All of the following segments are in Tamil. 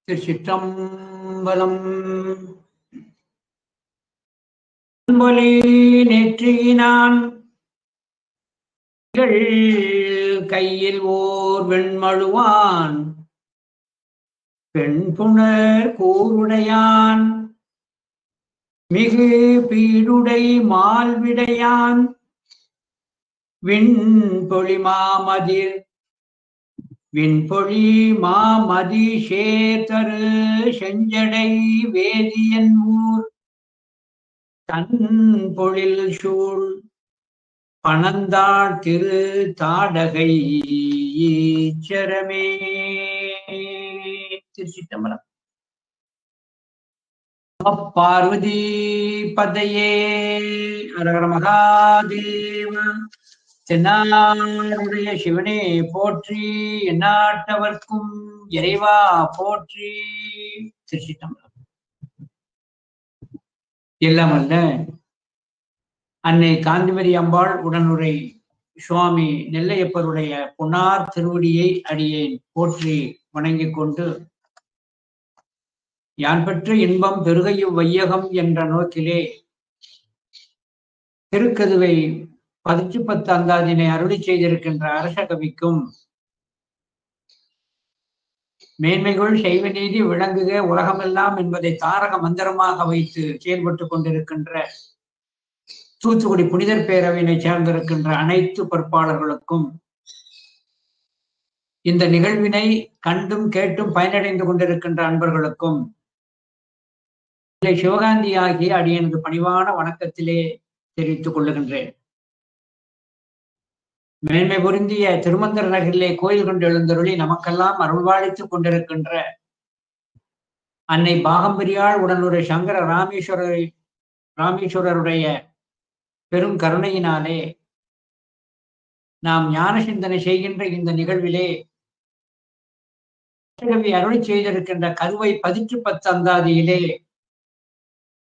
திருச்சிற்றம்பலம். நெற்றியினான் கையில் ஓர் வெண்மழுவான் பெண்புணர் கூருடையான் மிகு பீடுடை மால்விடையான் விண்பொழி மாமதி சேதரு செஞ்சடை வேதியன் ஊர் தன் பொழில் சூழ் பணந்தாள் திரு தாடகை ஈச்சரமே. திருச்சிற்றம்பலம். பார்வதி பதையே அரகர மகாதேவ. தென்னாடுடைய சிவனே போற்றி, எந்நாட்டவர்க்கும் இறைவா போற்றி. திருச்சிற்றம்பலம். எல்லாம் அல்ல அன்னை காந்திமதி அம்பாள் உடனுரை சுவாமி நெல்லையப்பருடைய பொன்னார் திருவடியை அடியேன் போற்றி வணங்கிக் கொண்டு, யான் பெற்ற இன்பம் பெருகையும் வையகம் என்ற நோக்கிலே திருக்கதுவை 10 அந்தாதினை அருளி செய்திருக்கின்ற அரச கவிக்கும், மேன்மைகள் சைவ நீதி விளங்குக உலகமெல்லாம் என்பதை தாரக மந்திரமாக வைத்து செயல்பட்டு கொண்டிருக்கின்ற தூத்துக்குடி புனிதர் பேரவையினை சேர்ந்திருக்கின்ற அனைத்து பொறுப்பாளர்களுக்கும், இந்த நிகழ்வினை கண்டும் கேட்டும் பயனடைந்து கொண்டிருக்கின்ற அன்பர்களுக்கும் சிவகாந்தி ஆகிய அடியனுக்கு பணிவான வணக்கத்திலே தெரிவித்துக் கொள்ளுகின்றேன். மேன்மை பொருந்திய திருமந்திர நகரிலே கோயில் கொண்டு எழுந்தருளி நமக்கெல்லாம் அருள்வாழித்துக் கொண்டிருக்கின்ற அன்னை பாகம்பரியாள் உடனுடைய சங்கர ராமேஸ்வரருடைய பெரும் கருணையினாலே நாம் ஞான சிந்தனை செய்கின்ற இந்த நிகழ்விலே அருளி செய்திருக்கின்ற கருவை 10 அந்தாதியிலே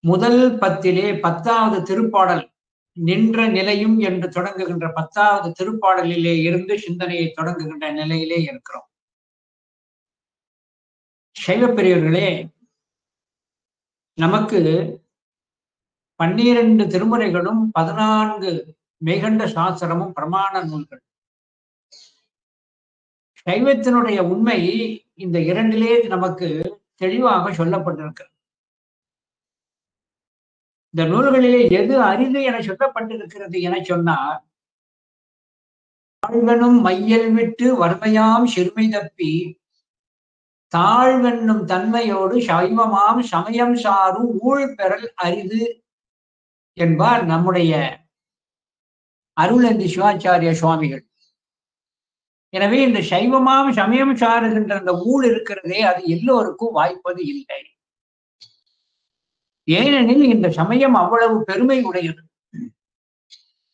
முதல் 10லே 10வது திருப்பாடல் நின்ற நிலையும் என்று தொடங்குகின்ற 10வது திருப்பாடலிலே இருந்து சிந்தனையை தொடங்குகின்ற நிலையிலே இருக்கிறோம். சைவ பெரியவர்களே, நமக்கு 12 திருமுறைகளும் 14 மெய்கண்ட சாஸ்திரமும் பிரமாண நூல்கள். சைவத்தினுடைய உண்மை இந்த 2லே நமக்கு தெளிவாக சொல்லப்பட்டிருக்கிறது. இந்த நூல்களிலே எது அரிது என சொல்லப்பட்டிருக்கிறது என சொன்னார், தாழ்வனும் மையல் விட்டு வறுமையாம் சிறுமை தப்பி தாழ்வென்னும் தன்மையோடு சைவமாம் சமயம் சாரும் ஊழ் பெறல் அரிது என்பார் நம்முடைய அருளந்தி சிவாச்சாரிய சுவாமிகள். எனவே இந்த சைவமாம் சமயம் சாருகின்ற அந்த ஊழ் இருக்கிறதே, அது எல்லோருக்கும் வாய்ப்பது இல்லை. ஏனெனில் இந்த சமயம் அவ்வளவு பெருமை உடையது.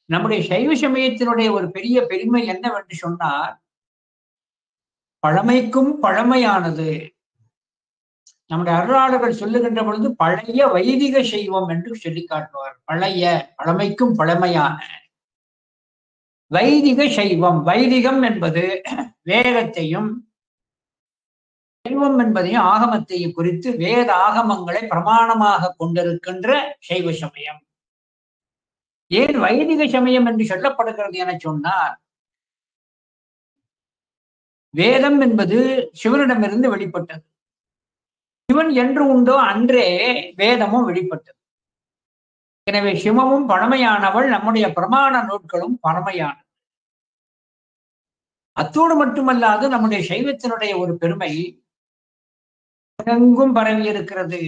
நம்முடைய சைவ சமயத்தினுடைய ஒரு பெரிய பெருமை என்னவென்று சொன்னார், பழமைக்கும் பழமையானது. நம்முடைய அருளாளர்கள் சொல்லுகின்ற பொழுது பழைய வைதிக சைவம் என்று சொல்லி காட்டுவார். பழமைக்கும் பழமையான வைதிக சைவம். வைதிகம் என்பது வேதத்தையும், சைவம் என்பதையும் ஆகமத்தையும் குறித்து வேத ஆகமங்களை பிரமாணமாக கொண்டிருக்கின்ற சைவ சமயம். ஏன் வைதிக சமயம் என்று சொல்லப்படுகிறது என சொன்னார், வேதம் என்பது சிவனிடமிருந்து வெளிப்பட்டது. சிவன் என்று உண்டோ அன்றே வேதமும் வெளிப்பட்டது. எனவே சிவமும் பழமையானவள், நம்முடைய பிரமாண நூட்களும் பழமையானது. அத்தோடு மட்டுமல்லாது நம்முடைய சைவத்தினுடைய ஒரு பெருமை உலகெங்கும் பரவி இருக்கிறது.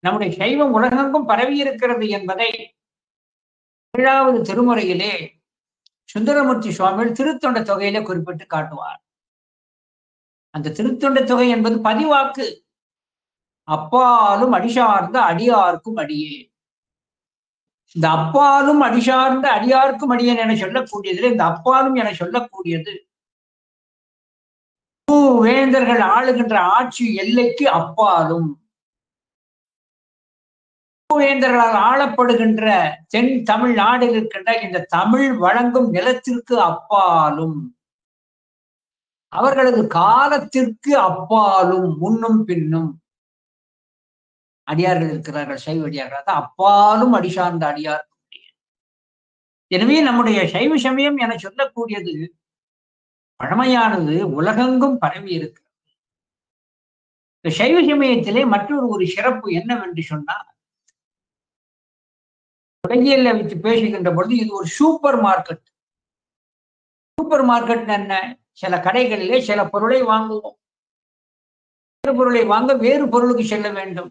நம்முடைய சைவம் உலகெங்கும் பரவி இருக்கிறது என்பதை 7வது திருமுறையிலே சுந்தரமூர்த்தி சுவாமிகள் திருத்தொண்ட தொகையிலே குறிப்பிட்டு காட்டுவார். அந்த திருத்தொண்ட தொகை என்பது பதிவாக்கு. அப்பாலும் அடிசார்ந்த அடியார்க்கும் அடியே. இந்த அப்பாலும் அடிசார்ந்த அடியார்க்கும் அடியேன் என சொல்லக்கூடியதில் இந்த அப்பாலும் என சொல்லக்கூடியது வேந்தர்கள் ஆளுகின்ற ஆட்சி எல்லைக்கு அப்பாலும், வேந்தர்களால் ஆளப்படுகின்ற தென் தமிழ்நாடு இருக்கின்ற இந்த தமிழ் வழங்கும் நிலத்திற்கு அப்பாலும், அவர்களது காலத்திற்கு அப்பாலும் முன்னும் பின்னும் அடியார்கள் இருக்கிறார்கள். சைவ அடியார்கள் அதான் அப்பாலும் அடி சார்ந்த அடியார். எனவே நம்முடைய சைவ சமயம் என சொல்லக்கூடியது பழமையானது, உலகெங்கும் பரவி இருக்கிறது. இந்த சைவ சமயத்திலே மற்றொரு சிறப்பு என்னவென்று சொன்னால், உலகியல்ல வைத்து பேசுகின்ற பொழுது இது ஒரு சூப்பர் மார்க்கெட். சூப்பர் மார்க்கெட் என்ன? சில கடைகளிலே சில பொருளை வாங்குவோம், வேறு பொருளை வாங்க வேறு பொருளுக்கு செல்ல வேண்டும்.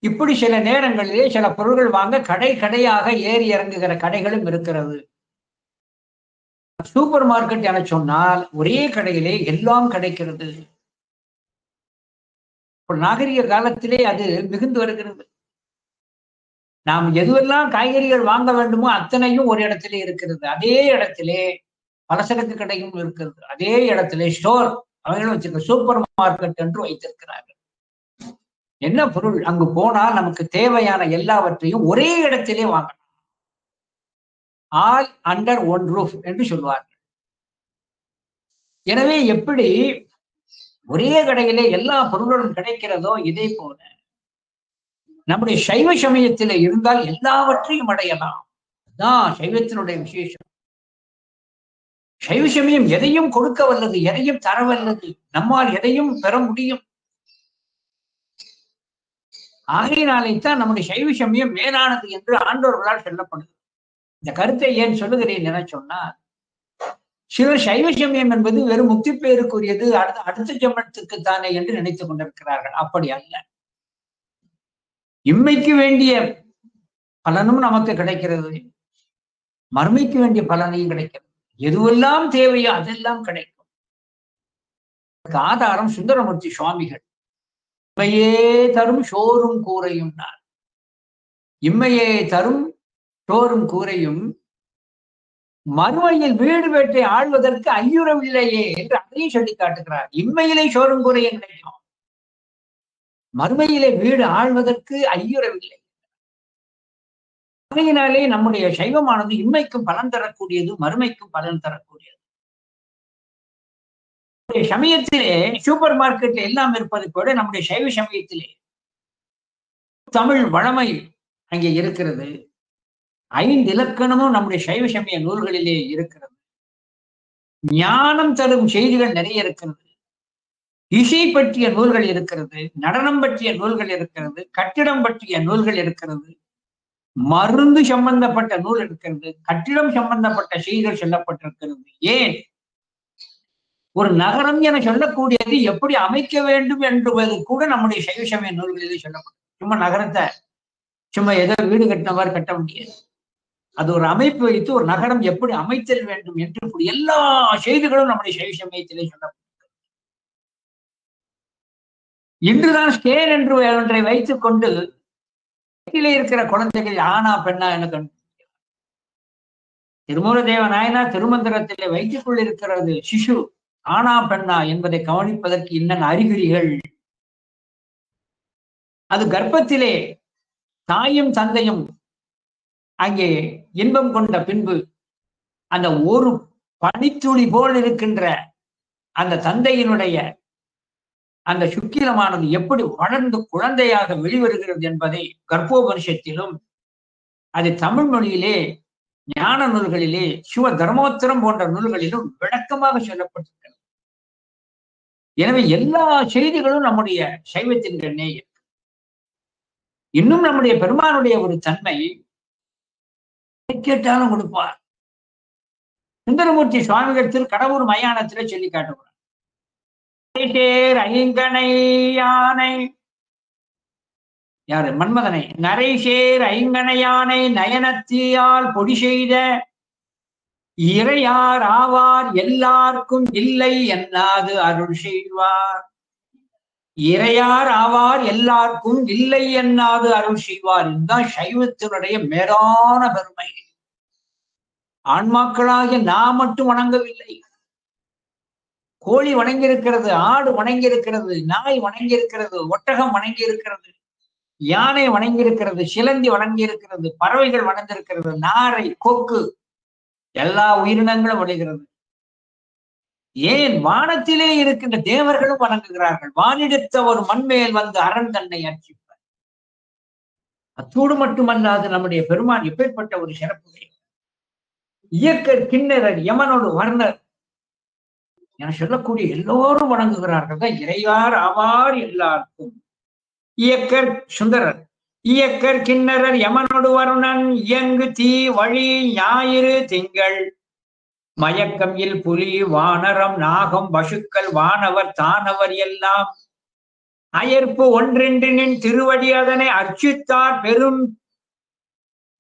இப்படி சில நேரங்களிலே சில பொருள்கள் வாங்க கடையாக ஏறி இறங்குகிற கடைகளும் இருக்கிறது. சூப்பர் மார்க்கெட் என சொன்னால் ஒரே கடையிலே எல்லாம் கிடைக்கிறது. நாகரிக காலத்திலே அது மிகுந்து வருகிறது. நாம் எதுவெல்லாம் காய்கறிகள் வாங்க வேண்டுமோ அத்தனையும் ஒரு இடத்திலே இருக்கிறது. அதே இடத்திலே பலசரக்கு கடையும் இருக்கிறது. அதே இடத்திலே ஸ்டோர் அவங்களும் வச்சிருக்க சூப்பர் மார்க்கெட் என்று வைத்திருக்கிறார்கள். என்ன பொருள்? அங்கு போனால் நமக்கு தேவையான எல்லாவற்றையும் ஒரே இடத்திலே வாங்கலாம். ஆல் அண்டர் ஒன் ரூஃப் என்று சொல்வார்கள். எனவே எப்படி ஒரே கடையிலே எல்லா பொருள்களும் கிடைக்கிறதோ இதே போல நம்முடைய சைவ சமயத்திலே இருந்தால் எல்லாவற்றையும் அடையலாம். அதுதான் சைவத்தினுடைய விசேஷம். சைவ சமயம் எதையும் கொடுக்க வல்லது, எதையும் தர வல்லது, நம்மால் எதையும் பெற முடியும். ஆகையினாலேத்தான் நம்முடைய சைவ சமயம் மேலானது என்று ஆண்டோர்களால் சொல்லப்படுது. இந்த கருத்தை ஏன் சொல்லுகிறேன் என சொன்னால், சிலர் சைவ சமயம் என்பது வெறும் முக்தி பேருக்குரியது, அடுத்த ஜென்மத்துக்கு தானே என்று நினைத்துக் கொண்டிருக்கிறார்கள். அப்படி அல்ல. இம்மைக்கு வேண்டிய பலனும் நமக்கு கிடைக்கிறது, மறுமைக்கு வேண்டிய பலனையும் கிடைக்கிறது. எதுவெல்லாம் தேவையோ அதெல்லாம் கிடைக்கும். ஆதாரம் சுந்தரமூர்த்தி சுவாமிகள். இம்மையே தரும் சோறும் கூரையும் நான், இம்மையே தரும் சோறும் கூரையும் மறுமையில் வீடு வீட்டை ஆழ்வதற்கு ஐயுறவில்லையே என்று அதையும் சொல்லி காட்டுகிறார். இம்மையிலே சோறும் கூரையும் கிடைக்கும், மறுமையிலே வீடு ஆழ்வதற்கு ஐயுறவில்லை. அதனாலே நம்முடைய சைவமானது இம்மைக்கும் பலன் தரக்கூடியது, மறுமைக்கும் பலன் தரக்கூடியது. சமயத்திலே சூப்பர் மார்க்கெட் எல்லாம் இருப்பது கூட நம்முடைய சைவ சமயத்திலே தமிழ் வழமை அங்கே இருக்கிறது. 5 இலக்கணமும் நம்முடைய சைவ சமய நூல்களிலே இருக்கிறது. ஞானம் தரும் செய்திகள் நிறைய இருக்கிறது. இசை பற்றிய நூல்கள் இருக்கிறது, நடனம் பற்றிய நூல்கள் இருக்கிறது, கட்டிடம் பற்றிய நூல்கள் இருக்கிறது, மருந்து சம்பந்தப்பட்ட நூல் இருக்கிறது, கட்டிடம் சம்பந்தப்பட்ட செய்திகள் சொல்லப்பட்டிருக்கிறது. ஏன் ஒரு நகரம் என சொல்லக்கூடியது எப்படி அமைக்க வேண்டும் என்பது கூட நம்முடைய சைவ சமய நூல்களிலே சொல்லப்படும். சும்மா நகரத்தை சும்மா ஏதோ வீடு கட்டின மாதிரி கட்ட முடியாது. அது ஒரு அமைப்பு வைத்து ஒரு நகரம் எப்படி அமைத்தல் வேண்டும் என்று எல்லா செய்திகளும் நம்முடைய சைவ சமயத்திலே சொல்லப்படும். இன்றுதான் ஸ்கேல் என்று ஒன்றை வைத்துக் கொண்டு வீட்டிலே இருக்கிற குழந்தைகள் ஆனா பெண்ணா என கண்டு திருமூலதேவ நாயனார் திருமந்திரத்திலே வைத்துக் கொண்டிருக்கிறது சிசு ஆனா பெண்ணா என்பதை கவனிப்பதற்கு இன்னும் அறிகுறிகள். அது கர்ப்பத்திலே தாயும் தந்தையும் அங்கே இன்பம் கொண்ட பின்பு அந்த ஒரு பனித்துளி போல் இருக்கின்ற அந்த தந்தையினுடைய அந்த சுக்கிலமானது எப்படி வளர்ந்து குழந்தையாக வெளிவருகிறது என்பதை கர்ப்போபனிஷத்திலும் அது தமிழ் மொழியிலே ஞான நூல்களிலே சிவ தர்மோத்தரம் போன்ற நூல்களிலும் விளக்கமாக சொல்லப்பட்டிருக்கிறது. எனவே எல்லா செய்திகளும் நம்முடைய சைவத்தின் கண்ணே இருக்கு. இன்னும் நம்முடைய பெருமானுடைய ஒரு தன்மை கேட்டாலும் கொடுப்பார். சுந்தரமூர்த்தி சுவாமிகள் திருக்கடவுர் மயானத்திலே சொல்லி காட்டுகிறார். ஐங்கனை யானை யாரு மன்மதனை நரைசேர் ஐங்கனை யானை நயனத்தியால் பொடி செய்த இறையார் ஆவார் எல்லாருக்கும் இல்லை என்னாது அருள் செய்வார். இறையார் ஆவார் எல்லாருக்கும் இல்லை என்னாது அருள் செய்வார். இதுதான் சைவத்தினுடைய மேலான பெருமை. ஆன்மாக்களாகிய நாம் மட்டும் வணங்கவில்லை. கோழி வணங்கியிருக்கிறது, ஆடு வணங்கியிருக்கிறது, நாய் வணங்கியிருக்கிறது, ஒட்டகம் வணங்கியிருக்கிறது, யானை வணங்கியிருக்கிறது, சிலந்தி வணங்கியிருக்கிறது, பறவைகள் வணங்கியிருக்கிறது, நாரை, கொக்கு எல்லா உயிரினங்களும் வணங்குகிறது. ஏன் வானத்திலே இருக்கின்ற தேவர்களும் வணங்குகிறார்கள். வானிடத்த ஒரு மண்மேல் வந்து அரண் தன்னை அர்ச்சிப்பார். அத்தோடு மட்டுமல்லாது நம்முடைய பெருமான் எப்பேற்பட்ட ஒரு சிறப்பு. இயக்கர் கிண்ணறர் யமனோடு வர்ணர் என சொல்லக்கூடிய எல்லோரும் வணங்குகிறார்கள் தான் இறையார் ஆவார் எல்லாருக்கும். இயக்கர் சுந்தரர் இயக்கர் கிண்ணறர் யமனோடு வருணன் இயங்கு தீ வழி ஞாயிறு திங்கள் மயக்கம் இல் புலி வானரம் நாகம் பசுக்கள் வானவர் தானவர் எல்லாம் அயர்ப்பு ஒன்றென்றினின் திருவடி அதனை அர்ச்சித்தார் பெரும்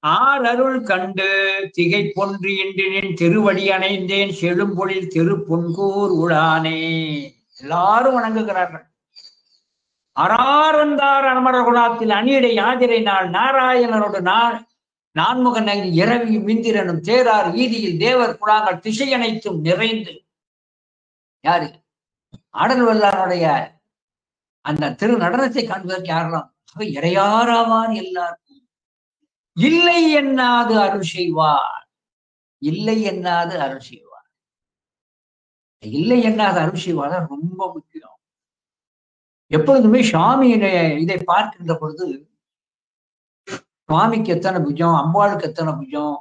அருள் கண்டு திகை பொன்று இன்றினின் திருவடி அணைந்தேன் செழும்பொழில் திருப்புன்கூர் உளானே. எல்லாரும் வணங்குகிறார்கள். அறாரந்தார் அமரர் குணாத்தில் அணியடை யாதிரை நாள் நாராயணனோடு நான்முகன் இரவி மிந்திரனும் தேரார் வீதியில் தேவர் குழாங்கள் திசை அனைத்தும் நிறைந்து யாரு ஆடல் வல்லாருடைய அந்த திரு நடனத்தை காண்பதற்கு யாரெல்லாம் இறையாராவார் எல்லாருக்கும். இல்லை என்னாது அருள் செய்வார். இல்லை என்னாது அருள் செய்வார். இல்லை என்னாது அருள் செய்வார் ரொம்ப முக்கியம். எப்பொழுதுமே சுவாமியினை இதை பார்க்கின்ற பொழுது சுவாமிக்கு எத்தனை புஜம், அம்பாளுக்கு எத்தனை புஜம்,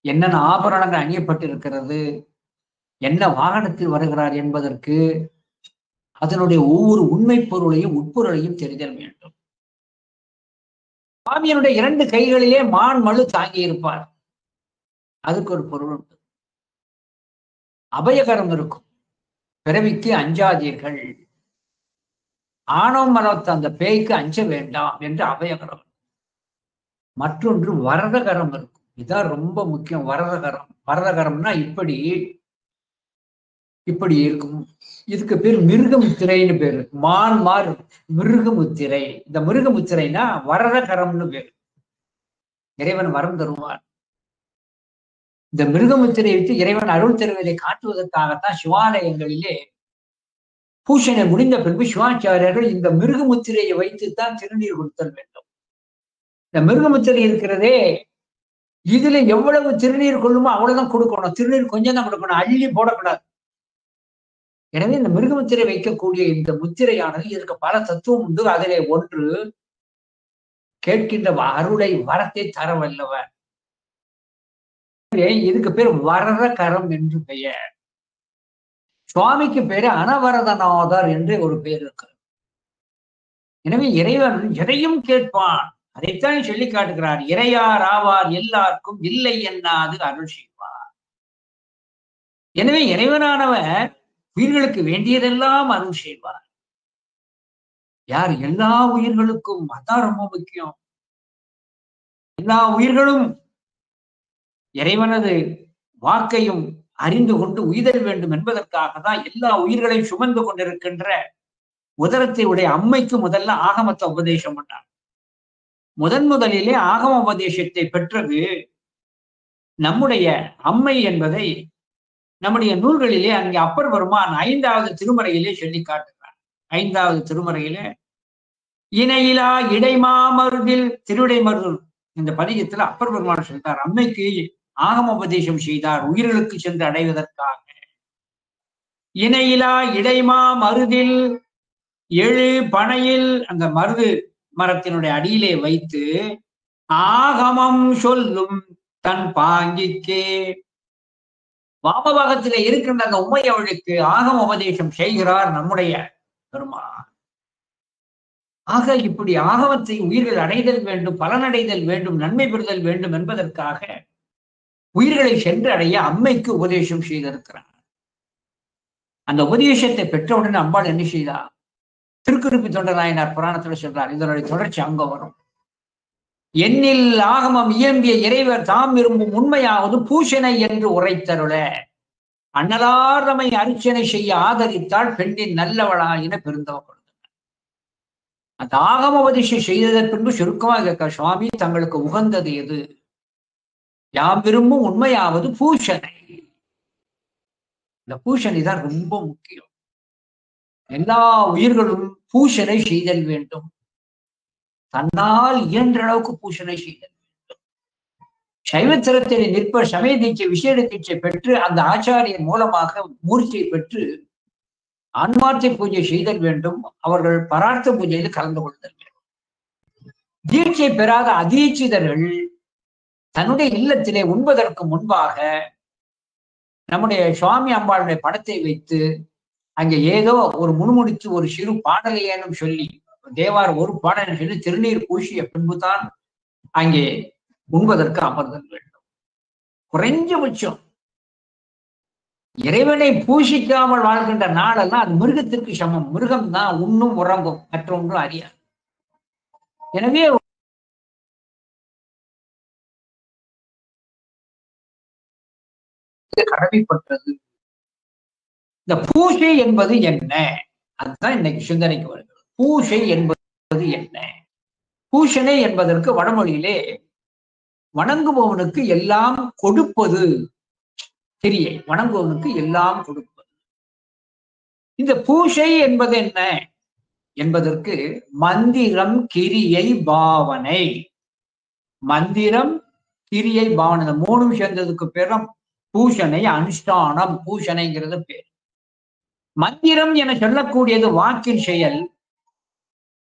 என்னென்ன ஆபரணங்கள் அணியப்பட்டிருக்கிறது, என்ன வாகனத்தில் வருகிறார் என்பதற்கு அதனுடைய ஒவ்வொரு உண்மை பொருளையும் உட்பொருளையும் தெரிதல் வேண்டும். சுவாமியினுடைய 2 கைகளிலே மான் மழு தாங்கி இருப்பார். அதுக்கு ஒரு பொருள் உண்டு. அபயகரம் இருக்கும். பிறவிக்கு அஞ்சாதீர்கள், ஆணவம் மலர்த்த அந்த பேய்க்கு அஞ்ச வேண்டாம் என்று அபயகரம். மற்றொன்று வரதகரம் இருக்கும். இதுதான் ரொம்ப முக்கியம். வரதகரம். வரதகரம்னா இப்படி இப்படி இருக்கும். இதுக்கு பேர் மிருகமுத்திரைன்னு பேரு. மான் மார் மிருகமுத்திரை. இந்த மிருகமுத்திரைனா வரதகரம்னு பேரு. இறைவன் வரம் தருவார். இந்த மிருகமுத்திரை வைத்து இறைவன் அருள் தருவதை காட்டுவதற்காகத்தான் சிவாலயங்களிலே பூஷணை முடிந்த பின்பு சிவாச்சாரியர்கள் இந்த மிருகமுத்திரையை வைத்துத்தான் திருநீர் கொடுத்தல் வேண்டும். இந்த மிருகமுத்திரை இருக்கிறதே, இதுல எவ்வளவு திருநீர் கொள்ளுமோ அவ்வளவுதான் கொடுக்கணும். திருநீர் கொஞ்சம் தான் கொடுக்கணும், அள்ளி போடக்கூடாது. எனவே இந்த மிருகமுத்திரை வைக்கக்கூடிய இந்த முத்திரையானது இதற்கு பல தத்துவம் உண்டு. அதிலே ஒன்று கேட்கின்ற அருளை வரத்தை தர வல்லவர். இதுக்கு பேர் வரத கரம் என்று பெயர். சுவாமிக்கு பேரு அனவரதநாதர் என்று ஒரு பேர் இருக்கு. எனவே இறைவன் எதையும் கேட்பான். அதைத்தான் சொல்லி காட்டுகிறார். இறையார் ஆவார் எல்லாருக்கும் இல்லை என்னாது அருள் செய்வார். எனவே இறைவனானவர் உயிர்களுக்கு வேண்டியதெல்லாம் அருள் செய்வார். யார்? எல்லா உயிர்களுக்கும். அதான் ரொம்ப முக்கியம். எல்லா உயிர்களும் இறைவனது வாக்கையும் அறிந்து கொண்டு உய்தல் வேண்டும் என்பதற்காக தான் எல்லா உயிர்களையும் சுமந்து கொண்டிருக்கின்ற உதரத்தை உடைய அம்மைக்கு முதல்ல ஆகமத்தை உபதேசம் பண்ணார். முதலிலே ஆகம உபதேசத்தை பெற்றது நம்முடைய அம்மை என்பதை நம்முடைய நூல்களிலே அங்கே அப்பர் பெருமான் 5வது திருமுறையிலே சொல்லி காட்டுகிறார். 5வது திருமுறையிலே இணையிலா இடைமாமருதில் திருவிடைமருதல் இந்த பதிகத்துல அப்பர் பெருமான் சொல்றார், அம்மைக்கு ஆகம உபதேசம் செய்தார் உயிர்களுக்கு சென்று அடைவதற்காக. இணையிலா இடைமா மருதில் எழு பனையில் அந்த மருது மரத்தினுடைய அடியிலே வைத்து ஆகமம் சொல்லும் தன் பாங்கிக்கே வாமபாகத்திலே இருக்கின்ற அந்த உமையவளுக்கு ஆகம உபதேசம் செய்கிறார் நம்முடைய பெருமான். ஆக இப்படி ஆகமத்தை உயிர்கள் அடைதல் வேண்டும், பலனடைதல் வேண்டும், நன்மை பெறுதல் வேண்டும் என்பதற்காக உயிர்களை சென்று அடைய அம்மைக்கு உபதேசம் செய்திருக்கிறார். அந்த உபதேசத்தை பெற்றவுடனே அம்பாள் என்ன செய்தார்? திருக்குறிப்பி தொண்டநாயனார் புராணத்துல சொல்றார். இதனுடைய தொடர்ச்சி அங்க வரும். எண்ணில் ஆகமம் இயம்பிய இறைவர் தாம் விரும்பும் உண்மையாவது பூஷணை என்று உரைத்தருள அண்ணலார்தமை அர்ச்சனை செய்ய ஆதரித்தால் பெண்ணின் நல்லவளாயின பெருந்தவ. அந்த ஆகம உபதேசம் செய்ததற்கு பின்பு சுருக்கமாக கேட்க, சுவாமி தங்களுக்கு உகந்தது எது? யாம் விரும்பும் உண்மையாவது பூஷணை. இந்த பூஷணை தான் ரொம்ப முக்கியம். எல்லா உயிர்களும் பூஷணை செய்தல் வேண்டும். தன்னால் இயன்ற அளவுக்கு பூஷணை செய்தல் வேண்டும். சைவத்திரத்தில் நிற்பர் சமய தீட்சை விசேட தீட்சை பெற்று அந்த ஆச்சாரியன் மூலமாக மூர்த்தியை பெற்று ஆன்மார்த்த பூஜை செய்தல் வேண்டும். அவர்கள் பரார்த்த பூஜையில் கலந்து கொள்தல் வேண்டும். தீட்சை பெறாத அதீட்சிதர்கள் தன்னுடைய இல்லத்திலே உண்பதற்கு முன்பாக நம்முடைய சுவாமி அம்பாளுடைய படத்தை வைத்து அங்கே ஏதோ ஒரு முணுமுடித்து ஒரு சிறு பாடலையேனும் சொல்லி தேவார் ஒரு பாடலை சொல்லி திருநீர் பூசிய பின்புதான் அங்கே உண்பதற்கு அமர்தல் வேண்டும். குறைஞ்சபட்சம் இறைவனை பூசிக்காமல் வாழ்கின்ற நாளெல்லாம் அது மிருகத்திற்கு சமம். மிருகம் தான் உண்ணும் உறங்கும், மற்ற ஒன்றும் அறியாது. எனவே கடமைப்பட்டது. இந்த பூஜை என்பது என்ன? அதுதான் இன்னைக்கு சிந்தனைக்கு வருகிறது. பூஜை என்பது என்ன? பூஷணை என்பதற்கு வடமொழியிலே வணங்குபவனுக்கு எல்லாம் கொடுப்பது கிரியை. வணங்குபவனுக்கு எல்லாம் கொடுப்பது. இந்த பூஜை என்பது என்ன என்பதற்கு மந்திரம், கிரியை, பாவனை. மந்திரம், கிரியை, பாவனை மூணும் சேர்ந்ததுக்கு பேரும் பூஷணை, அனுஷ்டானம். பூஷணைங்கிறது பேர். மந்திரம் என சொல்லக்கூடியது வாக்கின் செயல்,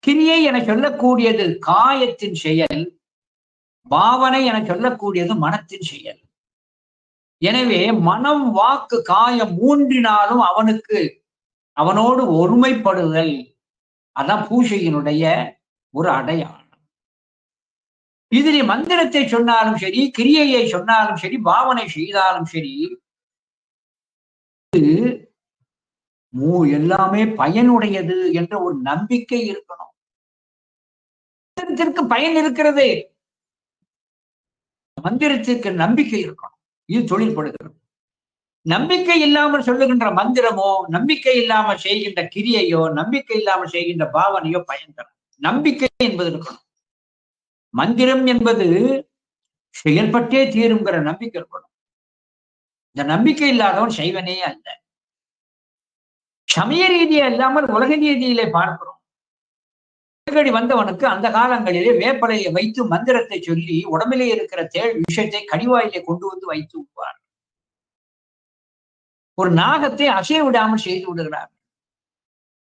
கிரியை என சொல்லக்கூடியது காயத்தின் செயல், பாவனை என சொல்லக்கூடியது மனத்தின் செயல். எனவே மனம், வாக்கு, காயம் மூன்றினாலும் அவனோடு ஒருமைப்படுதல், அதான் பூஜையினுடைய ஒரு அடையாளம். இதில் மந்திரத்தை சொன்னாலும் சரி, கிரியையை சொன்னாலும் சரி, பாவனை செய்தாலும் சரி, எல்லாமே பயனுடையது என்ற ஒரு நம்பிக்கை இருக்கணும். மந்திரத்திற்கு பயன் இருக்கிறது, மந்திரத்திற்கு நம்பிக்கை இருக்கணும். இது தொழில்படுகிறது. நம்பிக்கை இல்லாமல் சொல்லுகின்ற மந்திரமோ, நம்பிக்கை இல்லாமல் செய்கின்ற கிரியையோ, நம்பிக்கை இல்லாமல் செய்கின்ற பாவனையோ பயன் தரும். நம்பிக்கை என்பது இருக்கணும். மந்திரம் என்பது செயல்பட்டே தீருங்கிற நம்பிக்கை இருக்கணும். இந்த நம்பிக்கை இல்லாதவன் சைவனே அல்ல. சமய ரீதியா இல்லாமல் உலக ரீதியிலே பார்க்கிறோம். உலகடி வந்தவனுக்கு அந்த காலங்களிலே வேப்பலையை வைத்து மந்திரத்தை சொல்லி உடம்பிலே இருக்கிற தேள் விஷயத்தை கடிவாயிலே கொண்டு வந்து வைத்து விடுவார். ஒரு நாகத்தை அசைய விடாமல் செய்து விடுகிறார்கள்.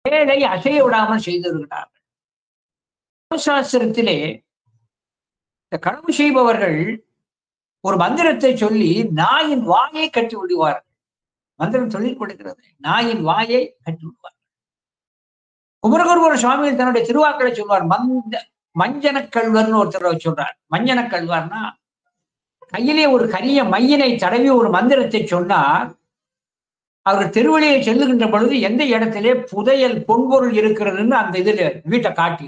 தேளை அசைய விடாமல் செய்து விடுகிறார்கள். சாஸ்திரத்திலே இந்த களவு செய்பவர்கள் ஒரு மந்திரத்தை சொல்லி நாயின் வாயை கட்டி விடுவார்கள். மந்திரம் சொல்லிக் கொடுக்கிறது. நாயின் வாயை கட்டி விடுவார். குமரகுருபர சுவாமிகள் தன்னுடைய திருவாக்களை சொல்வார். மஞ்சனக்கல்வர்னு ஒருத்தர் சொல்றார். மஞ்சனக்கல்வார்னா கையிலே ஒரு கரிய மையினை தடவி ஒரு மந்திரத்தை சொன்னார். அவர்கள் தெருவழியை செல்லுகின்ற பொழுது எந்த இடத்திலே புதையல் பொன்பொருள் இருக்கிறதுன்னு அந்த இதுல வீட்டை காட்டி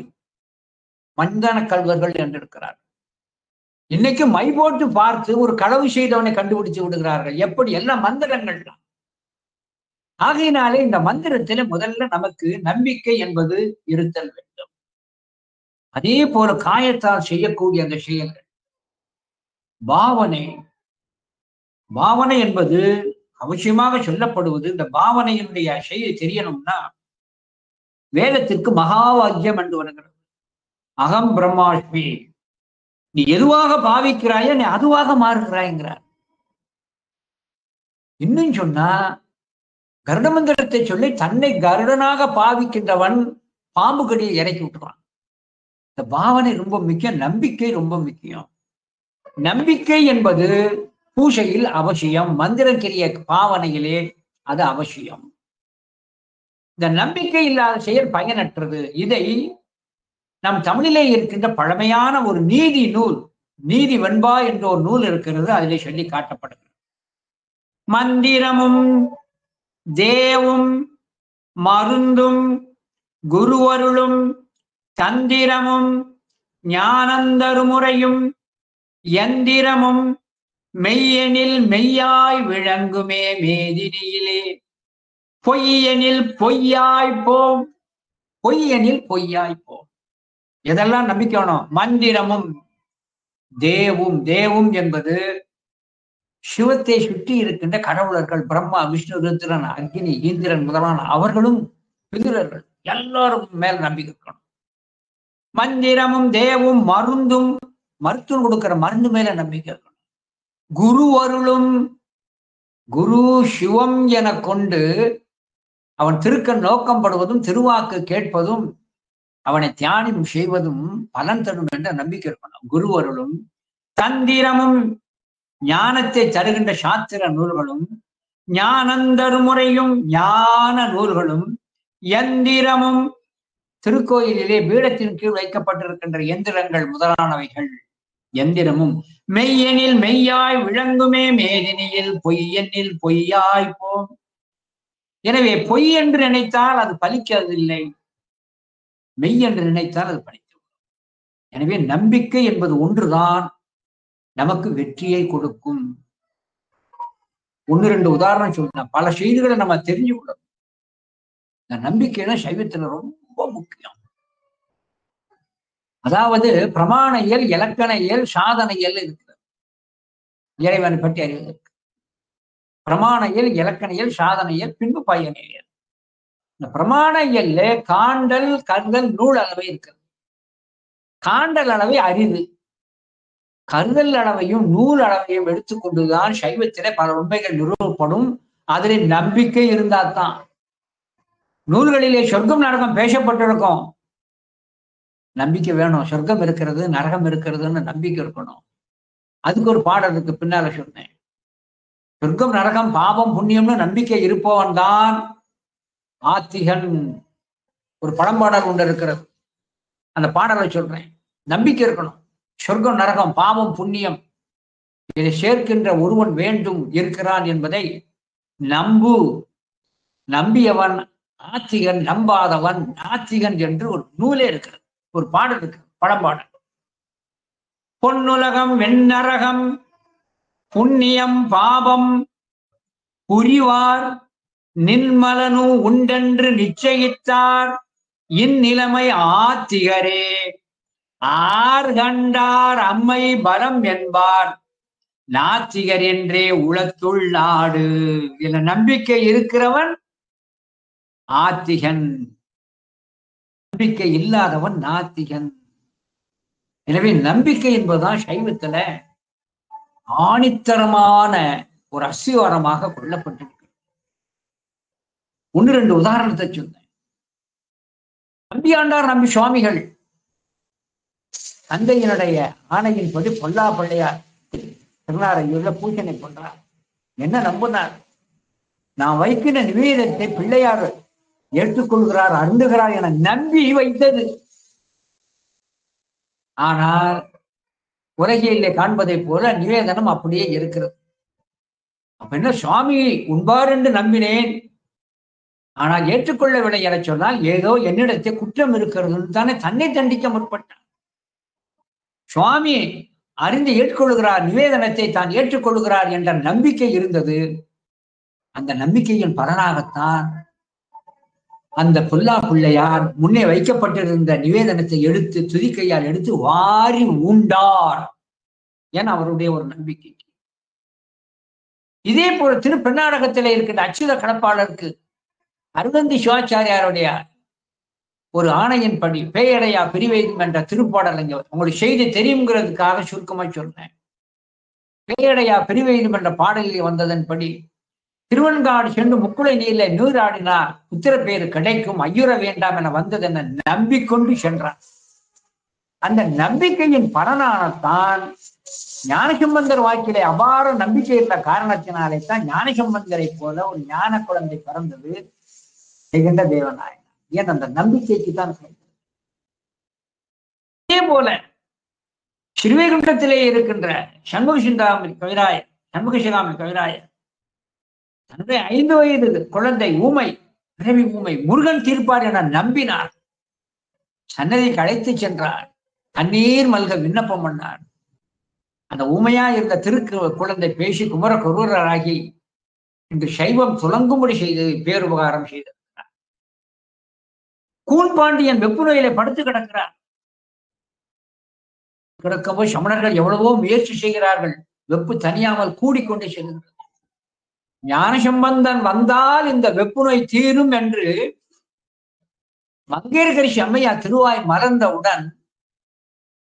மஞ்சனக்கல்வர்கள் என்று இருக்கிறார். இன்னைக்கு மை போட்டு பார்த்து ஒரு களவு செய்தவனை கண்டுபிடிச்சு விடுகிறார்கள். எப்படி? எல்லாம் மந்திரங்கள் தான். ஆகையினாலே இந்த மந்திரத்தில முதல்ல நமக்கு நம்பிக்கை என்பது இருத்தல் வேண்டும். அதே போல காயத்தால் செய்யக்கூடிய அந்த செயல்கள். பாவனை. பாவனை என்பது அவசியமாக சொல்லப்படுவது. இந்த பாவனையினுடைய செய்தி தெரியணும்னா வேதத்திற்கு மகாவாக்கியம் என்று வருகிறது. அகம் பிரம்மாஸ்மி. நீ எதுவாக பாவிக்கிறாயோ நீ அதுவாக மாறுகிறாய்ங்கிறார். இன்னும் சொன்னா கருட மந்திரத்தை சொல்லி தன்னை கருடனாக பாவிக்கின்றவன் பாம்பு கடியை இறக்கி விட்டுருவான். இந்த பாவனை ரொம்ப முக்கியம். நம்பிக்கை ரொம்ப முக்கியம். நம்பிக்கை என்பது பூஜையில் அவசியம். மந்திரக்கிரிய பாவனையிலே அது அவசியம். இந்த நம்பிக்கை இல்லாத செயல் பயனற்றது. இதை நம் தமிழிலே இருக்கின்ற பழமையான ஒரு நீதி நூல், நீதி வெண்பா என்ற ஒரு நூல் இருக்கிறது. அதிலே சொல்லி காட்டப்படுகிறது. மந்திரமும் தேவும் மருந்தும் குருவருளும் தந்திரமும் ஞானந்தருமுறையும் யந்திரமும் மெய்யெனில் மெய்யாய் விளங்குமே மேதினியிலே பொய்யெனில் பொய்யாய்ப்போம். பொய்யெனில் பொய்யாய்ப்போம். எதெல்லாம் நம்பிக்கணும்? மந்திரமும் தேவும். தேவும் என்பது சிவத்தை சுற்றி இருக்கின்ற கடவுளர்கள். பிரம்மா, விஷ்ணு, ருத்ரன், அக்னி, இந்திரன் முதலான அவர்களும் பிதிரர்கள். எல்லாரும் மேல் நம்பிக்கை இருக்கணும். மந்திரமும் தேவும் மருந்தும், மருத்துவம் கொடுக்கிற மருந்து மேல நம்பிக்கை இருக்கணும். குரு அருளும் குரு சிவம் என கொண்டு அவன் திருக்கண் நோக்கம் படுவதும் திருவாக்கு கேட்பதும் அவனை தியானம் செய்வதும் பலன் தரும் என்ற நம்பிக்கை இருக்கணும். குரு அருளும் தந்திரமும் ஞானத்தை தருகின்ற சாத்திர நூல்களும் ஞானந்தரு முறையும் ஞான நூல்களும் எந்திரமும் திருக்கோயிலிலே பீடத்தின் கீழ் வைக்கப்பட்டிருக்கின்ற எந்திரங்கள் முதலானவைகள் எந்திரமும் மெய்யெனில் மெய்யாய் விளங்குமே மேதினியில் பொய்யெனில் பொய்யாய் போம். எனவே பொய் என்று நினைத்தால் அது பலிக்கதில்லை, மெய் என்று நினைத்தால் அது பலித்து. எனவே நம்பிக்கை என்பது ஒன்றுதான் நமக்கு வெற்றியை கொடுக்கும். ஒன்று ரெண்டு உதாரணம் சொல்றேன், பல செய்திகளை நம்ம தெரிஞ்சு கொள்ளணும். இந்த நம்பிக்கை தான் சைவத்துல ரொம்ப முக்கியம். அதாவது பிரமாண இயல், இலக்கண இயல், சாதன இயல் இருக்கிறது. இறைவனை பற்றி அறிவதற்கு பிரமாண இயல், இலக்கண இயல், சாதன இயல், பின்பு பயன இயல். இந்த பிரமாண இயல்ல காண்டல், கருதல், நூல் அளவை இருக்கிறது. காண்டல் அளவை அறிவு, கருதல் அளவையும் நூல் அளவையும் எடுத்துக்கொண்டுதான் சைவத்திலே பல உண்மைகள் நிறுவப்படும். அதிலே நம்பிக்கை இருந்தால்தான். நூல்களிலே சொர்க்கம் நரகம் பேசப்பட்டிருக்கும், நம்பிக்கை வேணும். சொர்க்கம் இருக்கிறது, நரகம் இருக்கிறதுன்னு நம்பிக்கை இருக்கணும். அதுக்கு ஒரு பாடல் இருக்கு, பின்னால சொன்னேன். சொர்க்கம் நரகம் பாவம் புண்ணியம்னு நம்பிக்கை இருப்பவன் தான் ஆத்திகன். ஒரு பழம்பாடல் ஒன்று இருக்கிறது, அந்த பாடலை சொல்றேன். நம்பிக்கை இருக்கணும். சொர்க்கம் நரகம் பாவம் புண்ணியம் இதை சேர்க்கின்ற ஒருவன் வேண்டும் இருக்கிறான் என்பதை நம்பு. நம்பியவன் ஆத்திகன், நம்பாதவன் நாத்திகன் என்று ஒரு நூலே இருக்கிறது, ஒரு பாடல் இருக்கு, பழம்பாடல். பொன்னுலகம் வெண்ணரகம் புண்ணியம் பாவம் புரிவார் நின்மலனு உண்டென்று நிச்சயித்தார் இந்நிலைமை ஆத்திகரே ஆர் கண்டார் அம்மை பலம் என்பார் நாத்திகர் என்றே உளத்துள் நாடு. இதுல நம்பிக்கை இருக்கிறவன் ஆத்திகன், நம்பிக்கை இல்லாதவன் நாத்திகன். எனவே நம்பிக்கை என்பதுதான் சைவத்துல ஆணித்தரமான ஒரு அஸ்திவாரமாக கொள்ளப்பட்டிருக்கு. ஒன்று ரெண்டு உதாரணத்தை சொன்னேன். நம்பியாண்டார் நம்பி சுவாமிகள் தந்தையினுடைய ஆணையின்படி பொல்லா பிள்ளையார் திருநாரையூர்ல பூஜனை பண்றார். என்ன நம்பினார்? நான் வைக்கிற நிவேதத்தை பிள்ளையார் ஏற்றுக்கொள்கிறார், அருந்துகிறார் என நம்பி வைத்தது. ஆனால் உலகிலே காண்பதை போல நிவேதனம் அப்படியே இருக்கிறது. அப்ப என்ன, சுவாமி உண்பார் என்று நம்பினேன், ஆனால் ஏற்றுக்கொள்ளவில்லை என சொன்னால் ஏதோ என்னிடத்தை குற்றம் இருக்கிறது தானே தன்னை தண்டிக்க முற்பட்டார். சுவாமி அறிந்து ஏற்றுக்கொள்கிறார், நிவேதனத்தை தான் ஏற்றுக்கொள்கிறார் என்ற நம்பிக்கை இருந்தது. அந்த நம்பிக்கையின் பலனாகத்தான் அந்த பொல்லா பிள்ளையார் முன்னே வைக்கப்பட்டிருந்த நிவேதனத்தை எடுத்து துதிக்கையால் எடுத்து வாரி உண்டார் என அவருடைய ஒரு நம்பிக்கை. இதே போல திருப்பெண்ணாடகத்திலே இருக்கின்ற அச்சுத கடப்பாளருக்கு அருந்தந்தி சிவாச்சாரியாருடைய ஒரு ஆணையின்படி பேயடையா பிரிவைதும் என்ற திருப்பாடல், இங்க உங்களுக்கு செய்தி தெரியுங்கிறதுக்காக சுருக்கமா சொன்னேன். பேயடையா பிரிவைதும் என்ற பாடலில் வந்ததன்படி திருவெண்காடு சென்று முக்குளை நீர்ல நீராடினார் புத்திர பேரு கிடைக்கும், ஐயுற வேண்டாம் என வந்தது என நம்பிக்கொண்டு சென்றார். அந்த நம்பிக்கையின் பலனானத்தான் ஞானசம்பந்தர் வாக்கிலே அபார நம்பிக்கை இருந்த காரணத்தினாலே தான் ஞானசம்பந்தரை போல ஒரு ஞான குழந்தை பிறந்தது மிகுந்த தேவநாயகன். ஏன் அந்த நம்பிக்கைக்கு தான். இதே போல ஸ்ரீவைகுண்டத்திலே இருக்கின்ற சண்முக சிகாமணி கவிராயர் தன்னுடைய 5 வயது குழந்தை ஊமை, பிறவி ஊமை, முருகன் தீர்ப்பார் என நம்பினார். சன்னதிக்கு அழைத்து சென்றார், கண்ணீர் மல்க விண்ணப்பம் பண்ணார். அந்த ஊமையா இருந்த குழந்தை பேசி குமர குருவராகி இன்று சைவம் துலங்கும்படி செய்து பேருபகாரம் செய்திருக்கிறார். கூன்பாண்டியன் வெப்பு நோயிலே படுத்து கிடக்கிறார். கிடக்கும்போது சமணர்கள் எவ்வளவோ முயற்சி செய்கிறார்கள், வெப்பு தனியாமல் கூடிக்கொண்டே செல்கிறது. ஞானசம்பந்தன் வந்தால் இந்த வெப்பு நோய் தீரும் என்று மங்கையர்கரிசி அம்மையா திருவாய் மலர்ந்தவுடன்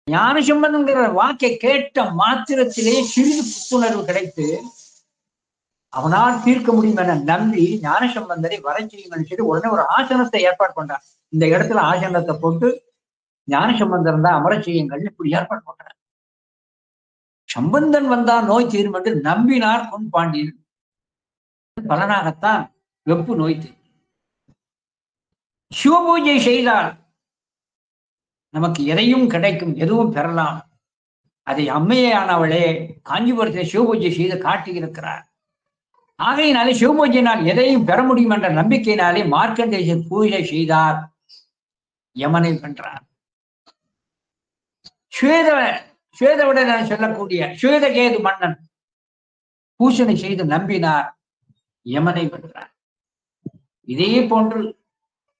ஞானசம்பந்தங்கிற வாக்கை கேட்ட மாத்திரத்திலே சிறிது புத்துணர்வு கிடைத்து அவனால் தீர்க்க முடியும் என நம்பி ஞானசம்பந்தரை வர செய்யுங்கன்னு சொல்லி உடனே ஒரு ஆசனத்தை ஏற்பாடு பண்றார். இந்த இடத்துல ஆசனத்தை போட்டு ஞானசம்பந்தர் தான் அமர செய்யுங்கள் இப்படி ஏற்பாடு பண்றார். சம்பந்தன் வந்தா நோய் தீரும் என்று நம்பினார் பொன் பாண்டியன். பலனாகத்தான் வெப்பு நோய் தீரும். சிவபூஜை செய்தால் நமக்கு எதையும் கிடைக்கும், எதுவும் பெறலாம். அதை அம்மையானவளே காஞ்சிபுரத்தில் சிவபூஜை செய்து காட்டியிருக்கிறார். ஆகையினாலே சிவபூஜையினால் எதையும் பெற முடியும் என்ற நம்பிக்கையினாலே மார்க்கண்டேயர் பூஜை செய்தார், யமனை வென்றார். சுவேதவுடன் சொல்லக்கூடிய சுவேதகேது மன்னன் பூசணை செய்து நம்பினார், யமனை வென்றார். இதே போன்று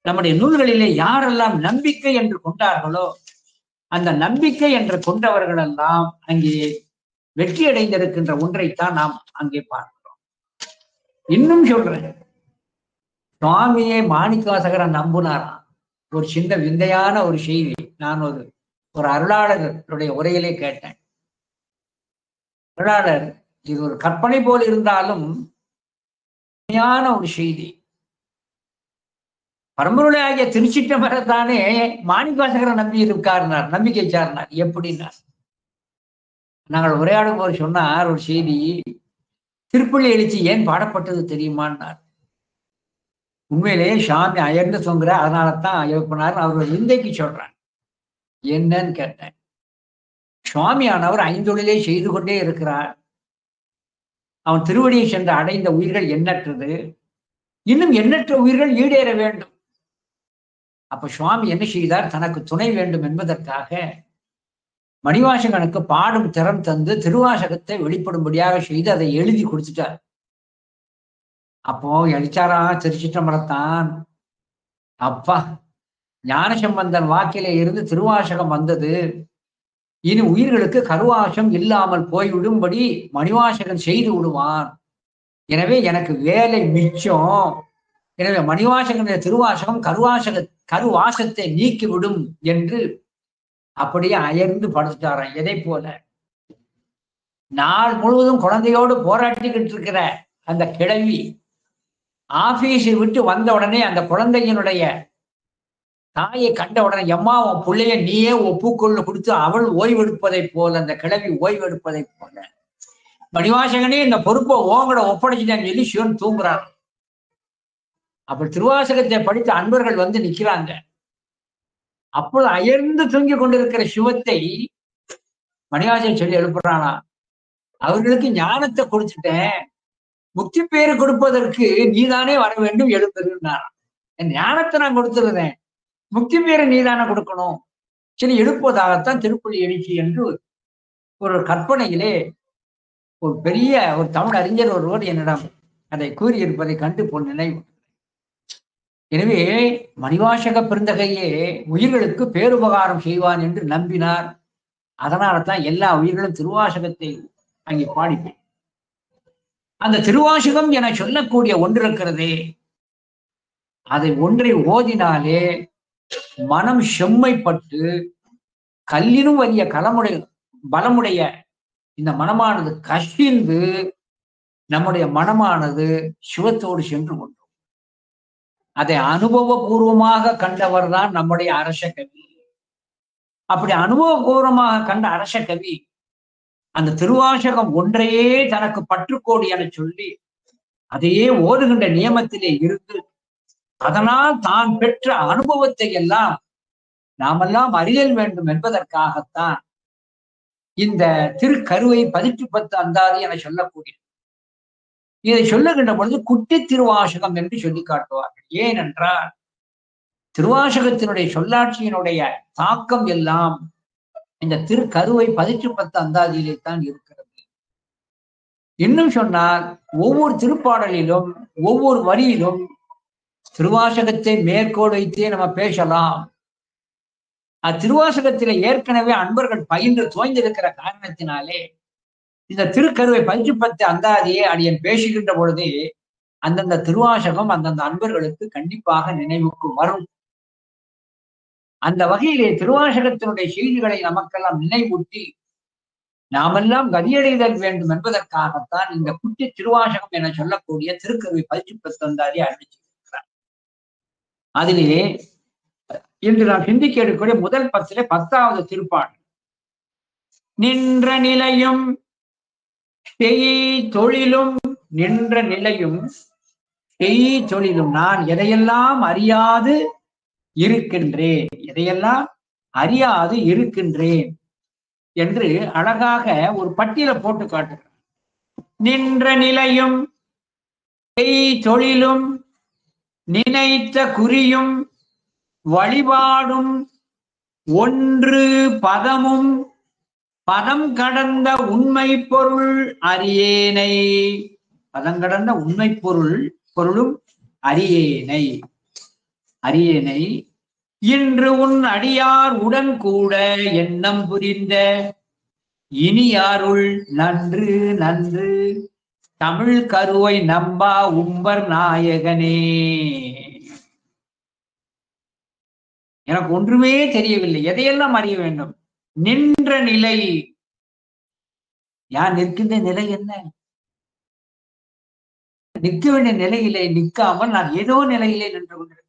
நம்முடைய நூல்களிலே யாரெல்லாம் நம்பிக்கை என்று கொண்டார்களோ அந்த நம்பிக்கை என்று கொண்டவர்கள் எல்லாம் அங்கே வெற்றி அடைந்திருக்கின்ற ஒன்றைத்தான் நாம் அங்கே பார்க்கிறோம். இன்னும் சொல்றேன், சுவாமியை மாணிக்கவாசகரை நம்புனாராம். ஒரு சின்ன விந்தையான ஒரு செய்தி நான் ஒரு அருளாளருடைய உரையிலே கேட்டேன். அருளாளர் இது ஒரு கற்பனை போல் இருந்தாலும் உண்மையான ஒரு செய்தி. பரம்பொருளை ஆகிய திருச்சிற்றம்பலத்தானே மாணிக்கவாசகரை நம்பி இருக்காருனார், நம்பிக்கை சார்னார். எப்படின்னார், நாங்கள் உரையாடும் போது சொன்னார் ஒரு செய்தி, திருப்பள்ளி எழுச்சி ஏன் பாடப்பட்டது தெரியுமான்னார். உண்மையிலேயே சாமி அயர்ந்து தொங்குற, அதனாலதான் எழுப்பினார். அவர் ஒரு விந்தைக்கு சொல்றார். என்னன்னு கேட்டேன். சுவாமியானவர் ஐந்தொழிலே செய்து கொண்டே இருக்கிறார். அவன் திருவடியை சென்று அடைந்த உயிர்கள் எண்ணற்றது, இன்னும் எண்ணற்ற உயிர்கள் ஈடேற வேண்டும். அப்ப சுவாமி என்ன செய்தார், தனக்கு துணை வேண்டும் என்பதற்காக மணிவாசகனுக்கு பாடும் திறம் தந்து திருவாசகத்தை வெளிப்படும்படியாக செய்து அதை எழுதி கொடுத்துட்டார். அப்போ எழுச்சாரா திருச்சிற்றம்பலத்தான், அப்பா ஞானசம்பந்தன் வாக்கிலே இருந்து திருவாசகம் வந்தது, இனி உயிர்களுக்கு கருவாசம் இல்லாமல் போய்விடும்படி மணிவாசகன் செய்து விடுவான், எனவே எனக்கு வேலை மிச்சம், எனவே மணிவாசகனுடைய திருவாசகம் கருவாசத்தை நீக்கிவிடும் என்று அப்படியே அயர்ந்து படுத்துட்டாராம். எதை போல நாள் முழுவதும் குழந்தையோடு போராட்டிக்கிட்டு இருக்கிற அந்த கிழவி ஆபீஸை விட்டு வந்த உடனே அந்த குழந்தையினுடைய தாயை கண்ட உடனே, எம்மா உன் பிள்ளைய நீயே ஒப்புக்கொள்ள கொடுத்து அவள் ஓய்வெடுப்பதை போல, அந்த கிழவி ஓய்வெடுப்பதை போல மணிவாசகனே இந்த பொறுப்பை ஓங்கட ஒப்படைச்சிட்டேன்னு சொல்லி சிவன் தூங்குறார். அப்ப திருவாசகத்தை படித்த அன்பர்கள் வந்து நிக்கிறாங்க. அப்பொழுது அயர்ந்து தூங்கி கொண்டிருக்கிற சிவத்தை மணிவாசகன் சொல்லி எழுப்புறானா, அவர்களுக்கு ஞானத்தை கொடுத்துட்டேன், முக்தி பேரு கொடுப்பதற்கு நீதானே வர வேண்டும், எழுப்புறான். என் ஞானத்தை நான் கொடுத்துருந்தேன், முக்தி பேரை நீதானே கொடுக்கணும், சரி எழுப்புவதாகத்தான் திருப்பள்ளி எழுச்சி என்று ஒரு கற்பனையிலே ஒரு பெரிய ஒரு தமிழ் அறிஞர் ஒருவர் என்னிடம் அதை கூறியிருப்பதை கண்டு போல் நினைவு. எனவே மணிவாசக பெருந்தகையே உயிர்களுக்கு பேருபகாரம் செய்வான் என்று நம்பினார். அதனால தான் எல்லா உயிர்களும் திருவாசகத்தை அங்கே பாடிப்பேன். அந்த திருவாசகம் என சொல்லக்கூடிய ஒன்று இருக்கிறதே, அதை ஒன்றை ஓதினாலே மனம் செம்மைப்பட்டு கல்லினும் வலிய பலமுடைய இந்த மனமானது கசிந்து நம்முடைய மனமானது சிவத்தோடு சென்று கொண்டோம். அதை அனுபவபூர்வமாக கண்டவர் தான் நம்முடைய அரச கவி. அப்படி அனுபவபூர்வமாக கண்ட அரச கவி அந்த திருவாசகம் ஒன்றையே தனக்கு பற்றுக்கோடு என சொல்லி அதையே ஓதுகின்ற நியமத்திலே இருந்து அதனால் தான் பெற்ற அனுபவத்தை எல்லாம் நாமெல்லாம் அறிதல் வேண்டும் என்பதற்காகத்தான் இந்த திருக்கருவை 18 அந்தாதி என சொல்லக்கூடிய இதை சொல்லுகின்ற பொழுது குட்டி திருவாசகம் என்று சொல்லி காட்டுவார்கள். ஏனென்றால் திருவாசகத்தினுடைய சொல்லாட்சியினுடைய தாக்கம் எல்லாம் இந்த திருக்கருவை 18 அந்தாதியிலே தான் இருக்கிறது. இன்னும் சொன்னால் ஒவ்வொரு திருப்பாடலிலும் ஒவ்வொரு வரியிலும் திருவாசகத்தை மேற்கோள் வைத்தே நம்ம பேசலாம். அத்திருவாசகத்திலே ஏற்கனவே அன்பர்கள் பயின்று தோய்ந்திருக்கிற காரணத்தினாலே இந்த திருக்கருவை 18 அந்தாதியை அடியன் பேசுகின்ற பொழுதே அந்தந்த திருவாசகம் அந்தந்த அன்பர்களுக்கு கண்டிப்பாக நினைவுக்கு வரும். அந்த வகையிலே திருவாசகத்தினுடைய செய்திகளை நமக்கெல்லாம் நினைவூட்டி நாமெல்லாம் கதியடைதல் வேண்டும் என்பதற்காகத்தான் இந்த குட்டி திருவாசகம் என சொல்லக்கூடிய திருக்கருவை 18 அறிவிச்சிருக்கிறார். அதிலே இன்று நாம் சிந்திக்க எடுக்கக்கூடிய முதல் 10 10வது திருப்பாடல். நின்ற நிலையும் தொழிலும், நின்ற நிலையும் தொழிலும், நான் எதையெல்லாம் அறியாது இருக்கின்றேன், எதையெல்லாம் அறியாது இருக்கின்றேன் என்று அழகாக ஒரு பட்டியலை போட்டு காட்டுகிறார். நின்ற நிலையும் தொழிலும் நினைத்த குறியும் வழிபாடும் ஒன்று பதமும் பதம் கடந்த உண்மை பொருள் அறியேனை, பதம் கடந்த உண்மை பொருளும் அறியேனை, அறியேனை இன்று உன் அடியார் உடன் கூட எண்ணம் புரிந்த இனியாருள் நன்று நன்று தமிழ் கருவை நம்பா உம்பர் நாயகனே. எனக்கு ஒன்றுமே தெரியவில்லை, எதையெல்லாம் அறிய வேண்டும்? நின்ற நிலை, யார் நிற்கின்ற நிலை என்ன? நிற்க வேண்டிய நிலையிலே நிற்காமல் நான் ஏதோ நிலையிலே நின்று கொண்டிருக்கிறேன்.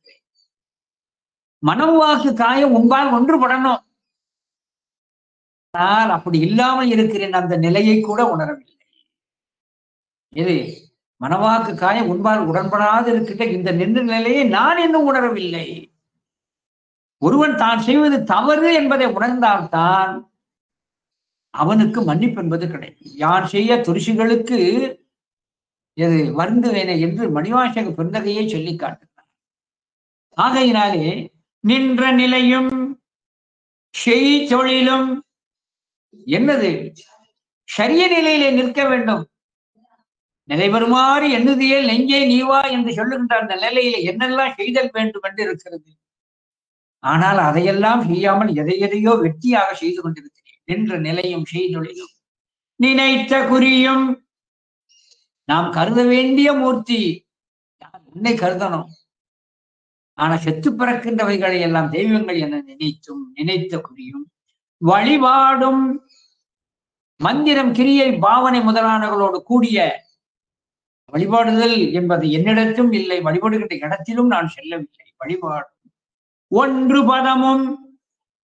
மனம் வாக்கு காயம் உன்பால் ஒன்றுபடணும், ஆனால் அப்படி இல்லாமல் இருக்கிறேன், அந்த நிலையை கூட உணரவில்லை. இது மனவாக்கு காயம் உன்பால் உடன்படாது இருக்கின்ற இந்த நின்ற நிலையை நான் இன்னும் உணரவில்லை. ஒருவன் தான் செய்வது தவறு என்பதை உணர்ந்தால்தான் அவனுக்கு மன்னிப்பு என்பது கிடைக்கும். யான் செய்ய துரிசிகளுக்கு எது வருந்துவேனே என்று மணிவாசக பெருந்தகையை சொல்லி காட்டுகிறார். ஆகையினாலே நின்ற நிலையும் தொழிலும் என்னது? சரிய நிலையிலே நிற்க வேண்டும். நிலை வருமாறு எண்ணுதியே நெஞ்சே நீவா என்று சொல்லுகின்ற அந்த நிலையிலே என்னெல்லாம் செய்தல் வேண்டும் என்று இருக்கிறது. ஆனால் அதையெல்லாம் செய்யாமல் எதையோ வெற்றியாக செய்து கொண்டிருக்கிறேன். நின்ற நிலையும் தொழிலும் நினைத்த குறியும், நாம் கருத வேண்டிய மூர்த்தி உன்னை கருதணும். ஆனா செத்து பிறக்கின்றவைகளை எல்லாம் தெய்வங்கள் என நினைத்தும் நினைத்த குறியும் வழிபாடும் மந்திரம் கிரியை பாவனை முதலானவர்களோடு கூடிய வழிபாடுதல் என்பது என்னிடத்தும் இல்லை, வழிபடுகின்ற இடத்திலும் நான் செல்லவில்லை. வழிபாடும் ஒன்று பதமும்,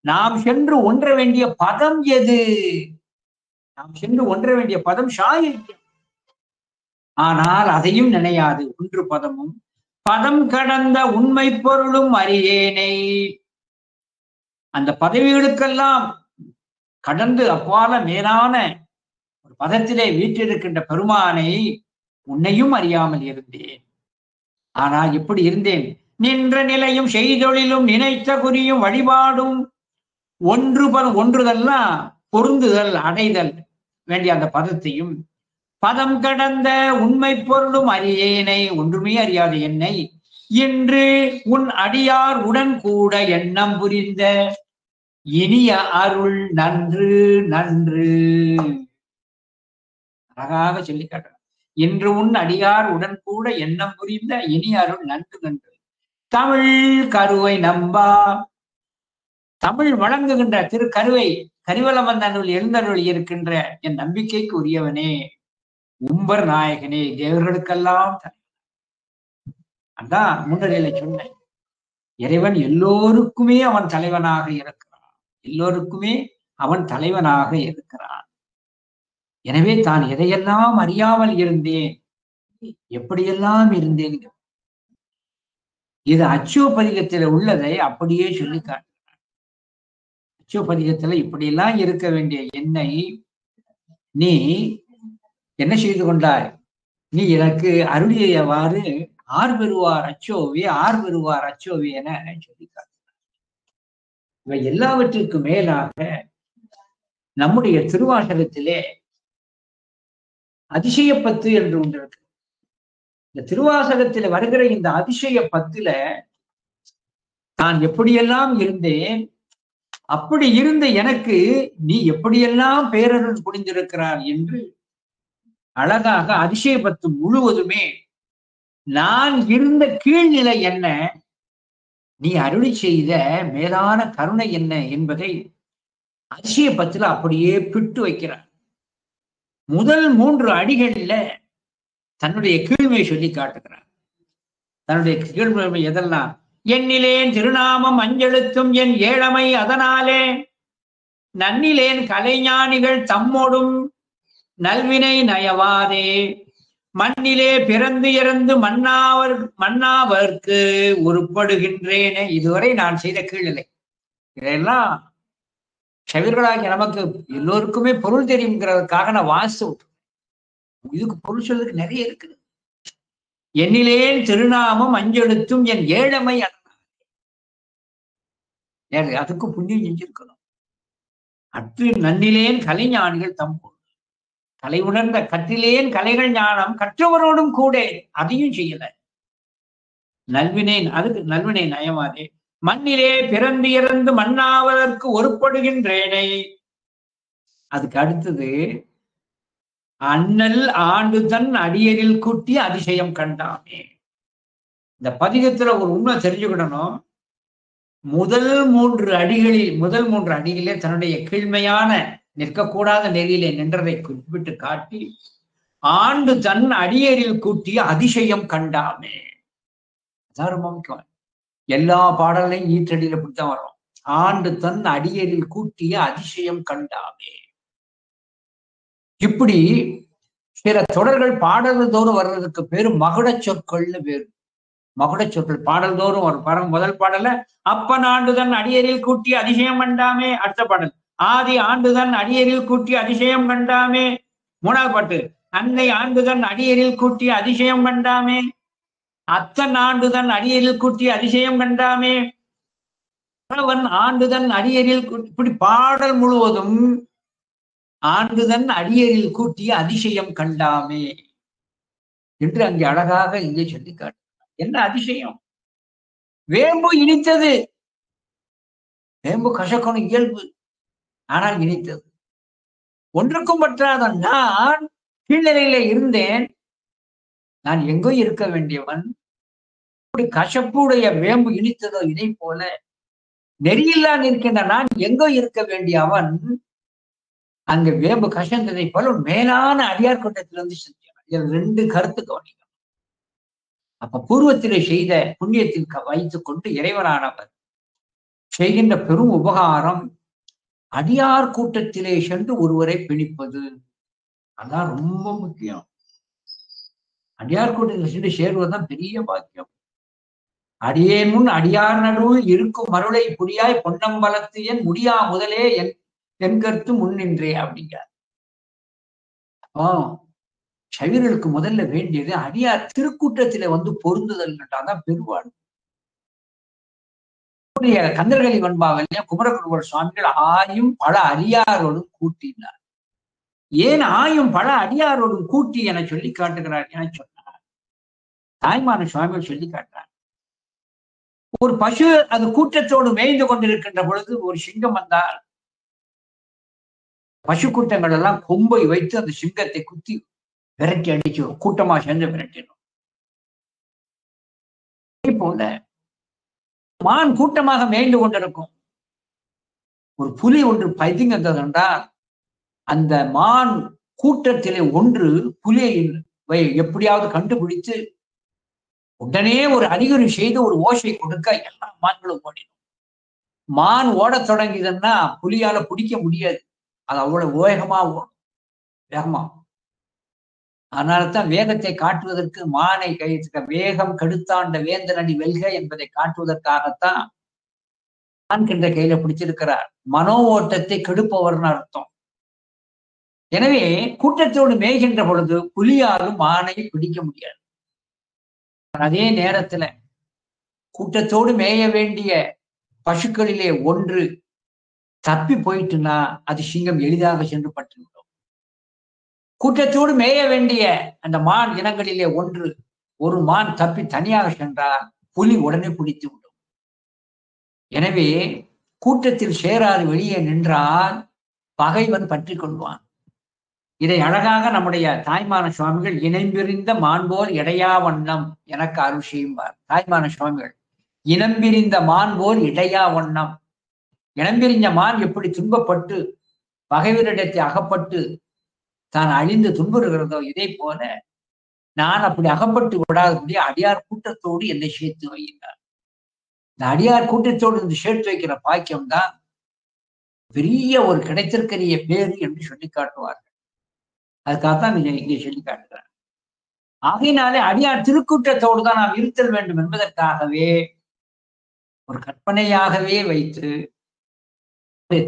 நாம் சென்று ஒன்ற வேண்டிய பதம் எது? நாம் சென்று ஒன்ற வேண்டிய பதம் சாகித்யம். ஆனால் அதையும் நினையாது. ஒன்று பதமும் பதம் கடந்த உண்மை பொருளும் அறியேனை, அந்த பதவிகளுக்கெல்லாம் கடந்து அப்பால மேலான ஒரு பதத்திலே வீற்றிருக்கின்ற பெருமானை உன்னையும் அறியாமல் இருந்தேன். ஆனால் எப்படி இருந்தேன்? நின்ற நிலையும் செய்தொழிலும் நினைத்த குறியும் வழிபாடும் ஒன்றுதல்லாம் பொருந்துதல் அடைதல் வேண்டிய அந்த பதத்தையும் பதம் கடந்த உண்மை பொருளும் அறியேனை, ஒன்றுமே அறியாத என்னை இன்று உன் அடியார் உடன் கூட எண்ணம் புரிந்த இனிய அருள் நன்று நன்று. அழகாக சொல்லி காட்டுற, இன்று உன் அடியார் உடன் கூட எண்ணம் புரிந்த இனிய அருள் நன்று நன்று தமிழ் கருவை நம்பா, தமிழ் வழங்குகின்ற திருக்கருவை கரிவலமந்தனுள் எழுந்தருள் இருக்கின்ற என் நம்பிக்கைக்கு உரியவனே, உம்பர் நாயகனே, தேவர்களுக்கெல்லாம் அதான் முன்னரையில சொன்னேன். இறைவன் எல்லோருக்குமே அவன் தலைவனாக இருக்கிறான், எல்லோருக்குமே அவன் தலைவனாக இருக்கிறான். எனவே தான் எதையெல்லாம் அறியாமல் இருந்தேன், எப்படியெல்லாம் இருந்தேன், இது அச்சோபதிகத்துல உள்ளதை அப்படியே சொல்லி காட்டுகிறார். அச்சோபதிகத்துல இப்படியெல்லாம் இருக்க வேண்டிய என்னை நீ என்ன செய்து கொண்டாய்? நீ எனக்கு அருளியவாறு ஆர் பெறுவார் அச்சோவி என சொல்லி காட்டுகிறார். இவை எல்லாவற்றிற்கு மேலாக நம்முடைய திருவாசகத்திலே அதிசய பத்து என்று ஒன்று இருக்கு. இந்த திருவாசகத்துல வருகிற இந்த அதிசய பத்துல நான் எப்படியெல்லாம் இருந்தேன், அப்படி இருந்த எனக்கு நீ எப்படியெல்லாம் பேரருள் புரிந்திருக்கிறார் என்று அழகாக அதிசய பத்து முழுவதுமே நான் இருந்த கீழ்நிலை என்ன, நீ அருளி செய்த மேலான கருணை என்ன என்பதை அதிசய பத்துல அப்படியே பிட்டு வைக்கிறார். முதல் 3 அடிகள்ல தன்னுடைய கீழ்மை சொல்லி காட்டுகிறார். தன்னுடைய கீழ்மை எதெல்லாம்? எண்ணிலேன் திருநாமம் அஞ்செழுத்தும் என் ஏழமை அதனாலே, நன்னிலேன் கலைஞானிகள் தம்மோடும் நல்வினை நயவாதே, மண்ணிலே பிறந்து இறந்து மன்னாவர்க்கு உருப்படுகின்றேனே. இதுவரை நான் செய்த கீழ்நிலை. இதையெல்லாம் சைவர்களாகிய நமக்கு எல்லோருக்குமே பொருள் தெரியுங்கிறதுக்காக நான் வாசித்து விட்டு, இதுக்கு பொருள் சொல்றதுக்கு நிறைய இருக்குது. எண்ணிலேன் திருநாமம் அஞ்செழுத்தும் என் ஏழமை அதனாலே, அதுக்கு புண்ணியம் செஞ்சிருக்கணும். அற்று நன்னிலேன் கலைஞானிகள் தம்போடு, கலை உணர்ந்த கற்றிலேன் கலைகள் ஞானம் கற்றவரோடும் கூட, அதையும் செய்யல. நல்வினேன், அதுக்கு நல்வினை நயமாதே, மண்ணிலே பிறந்து இறந்து மண்ணாவதற்கு ஒருப்படுகின்றேனை. அதுக்கு அடுத்தது அண்ணல் ஆண்டு தன் அடியரில் கூட்டி அதிசயம் கண்டாமே. இந்த பதிகத்துல ஒரு உண்மை தெரிஞ்சுக்கிடணும். முதல் 3 அடிகளிலே தன்னுடைய கீழ்மையான நிற்கக்கூடாத நெறியிலே நின்றதை குறிப்பிட்டு காட்டி, ஆண்டு தன் அடியரில் கூட்டிய அதிசயம் கண்டாமே. அதான் ரொம்ப முக்கியம். எல்லா பாடலையும் ஈற்றடியில இப்படித்தான் வரும். ஆண்டு தன் அடியரில் கூட்டிய அதிசயம் கண்டாமே. இப்படி சில தொடர்கள் பாடல்கள் தோறும் வர்றதுக்கு பேரு மகுட சொற்கள்னு பேரு. மகுட சொற்கள் பாடல் தோறும் வரும். பாருங்க, முதல் பாடல அப்பன் ஆண்டுதன் அடியரில் கூட்டி அதிசயம் கண்டாமே. அடுத்த பாடல் ஆதி ஆண்டுதன் அடியரில் கூட்டி அதிசயம் கண்டாமே. 3வது பாட்டு அன்னை ஆண்டுதன் அடியரில் கூட்டி அதிசயம் கண்டாமே. அத்தன் ஆண்டுதன் அடியரில் கூட்டி அதிசயம் கண்டாமே. அவன் ஆண்டுதன் அடியரில் இப்படி பாடல் முழுவதும் ஆண்டுதன் அடியரில் கூட்டிய அதிசயம் கண்டாமே என்று அங்கே அழகாக இங்கே சொல்லி காட்டு. என்ன அதிசயம்? வேம்பு இனித்தது. வேம்பு கசக்கணும் இயல்பு, ஆனால் இனித்தது. ஒன்றுக்கும் பற்றாத நான் கீழ்நிலையில இருந்தேன். நான் எங்கோ இருக்க வேண்டியவன். இப்படி கசப்புடைய வேம்பு இனித்ததோ இதை போல நெறியில்லா நிற்கின்ற நான் எங்கோ இருக்க வேண்டிய அவன் அங்க வேம்பு கசந்ததை போல மேலான அடியார் கூட்டத்திலிருந்து செஞ்சான். 2 கருத்து கவனிக்கணும். அப்ப பூர்வத்திலே செய்த புண்ணியத்தில் வைத்துக் கொண்டு இறைவனானவர் செய்கின்ற பெரும் உபகாரம் அடியார் கூட்டத்திலே சென்று ஒருவரை பிணிப்பது. அதான் ரொம்ப முக்கியம். அடியார் கூட்டத்தில் சென்று சேருவதுதான் பெரிய பாக்கியம். அடியேன் முன் அடியார் நடுவில் இருக்கும் மருளை புரியாய் பொன்னம்பலத்து என் முடியா முதலே என் கருத்து முன்னின்றே அப்படிங்கிறார். சைவர்களுக்கு முதல்ல வேண்டியது அடியார் திருக்கூட்டத்திலே வந்து பொருந்துதல் தான் பெருவாள். கந்தர்கலி வன்பாவிலே குமரகுருவர் சுவாமிகள் ஆயும் பல அடியாரோடும் கூட்டினார். ஏன் ஆயும் பல அடியாரோடும் கூட்டி என சொல்லி காட்டுகிறார் என சொன்னார். தாய்மான சுவாமிகள் சொல்லி காட்டுறார். ஒரு பசு அது கூட்டத்தோடு மேய்ந்து கொண்டிருக்கின்ற பொழுது ஒரு சிங்கம் வந்தால் பசு கூட்டங்கள் எல்லாம் கொம்பை வைத்து அந்த சிங்கத்தை குத்தி விரட்டி அடிச்சு கூட்டமா சேர்ந்து விரட்டிடும். அதே போல மான் கூட்டமாக மேய்ந்து கொண்டிருக்கும். ஒரு புலி ஒன்று பதுங்கின்றதென்றால் அந்த மான் கூட்டத்திலே ஒன்று புலியை எப்படியாவது கண்டுபிடித்து உடனே ஒரு அறிகுறி செய்து ஒரு ஓசை கொடுக்க எல்லா மான்களும் ஓடிடும். மான் ஓடத் தொடங்கியதுன்னா புலியால பிடிக்க முடியாது. அது அவ்வளவு வேகமா ஓடும், வேகமா. அதனால்தான் வேகத்தை காட்டுவதற்கு மானை கைத்த வேகம் கடுத்தாண்ட வேந்தனடி வெல்க என்பதை காட்டுவதற்காகத்தான் மான் என்ற கையில பிடிச்சிருக்கிறார். மனோ ஓட்டத்தை கெடுப்பவர்னு அர்த்தம். எனவே கூட்டத்தோடு மேய்கின்ற பொழுது புலியாலும் மானை பிடிக்க முடியாது. அதே நேரத்துல கூட்டத்தோடு மேய வேண்டிய பசுக்களிலே ஒன்று தப்பி போயிட்டுனா அது சிங்கம் எளிதாக சென்று பட்டுவிடும். கூட்டத்தோடு மேய வேண்டிய அந்த மான் இனங்களிலே ஒரு மான் தப்பி தனியாக சென்றால் புலி உடனே பிடித்து விடும். எனவே கூட்டத்தில் சேராது வெளியே நின்றால் பகைவன் பற்றி கொள்வான். இதை அழகாக நம்முடைய தாய்மான சுவாமிகள் இணைம்பிரிந்த மான்போல் இடையா வண்ணம் எனக்கு அருள் செய்யும்பார். தாய்மான சுவாமிகள் இனம்பிரிந்த மான் போல் இடையா வண்ணம். இனம்பிரிஞ்ச மான் எப்படி துன்பப்பட்டு பகைவரிடத்தை அகப்பட்டு தான் அழிந்து துன்புறுகிறதோ, இதே போல நான் அப்படி அகப்பட்டு விடாதபடி அடியார் கூட்டத்தோடு என்னை சேர்த்து வைக்கிறார். இந்த அடியார் கூட்டத்தோடு இந்த சேர்த்து வைக்கிற பாக்கியம் தான் பெரிய ஒரு கிடைத்திருக்கிற பேரு என்று சொல்லி காட்டுவார்கள். அதுக்காகத்தான் இங்கே சொல்லி காட்டுகிறார். ஆகையினாலே அடியார் திருக்கூட்டத்தோடு தான் நாம் இருத்தல் வேண்டும் என்பதற்காகவே ஒரு கற்பனையாகவே வைத்து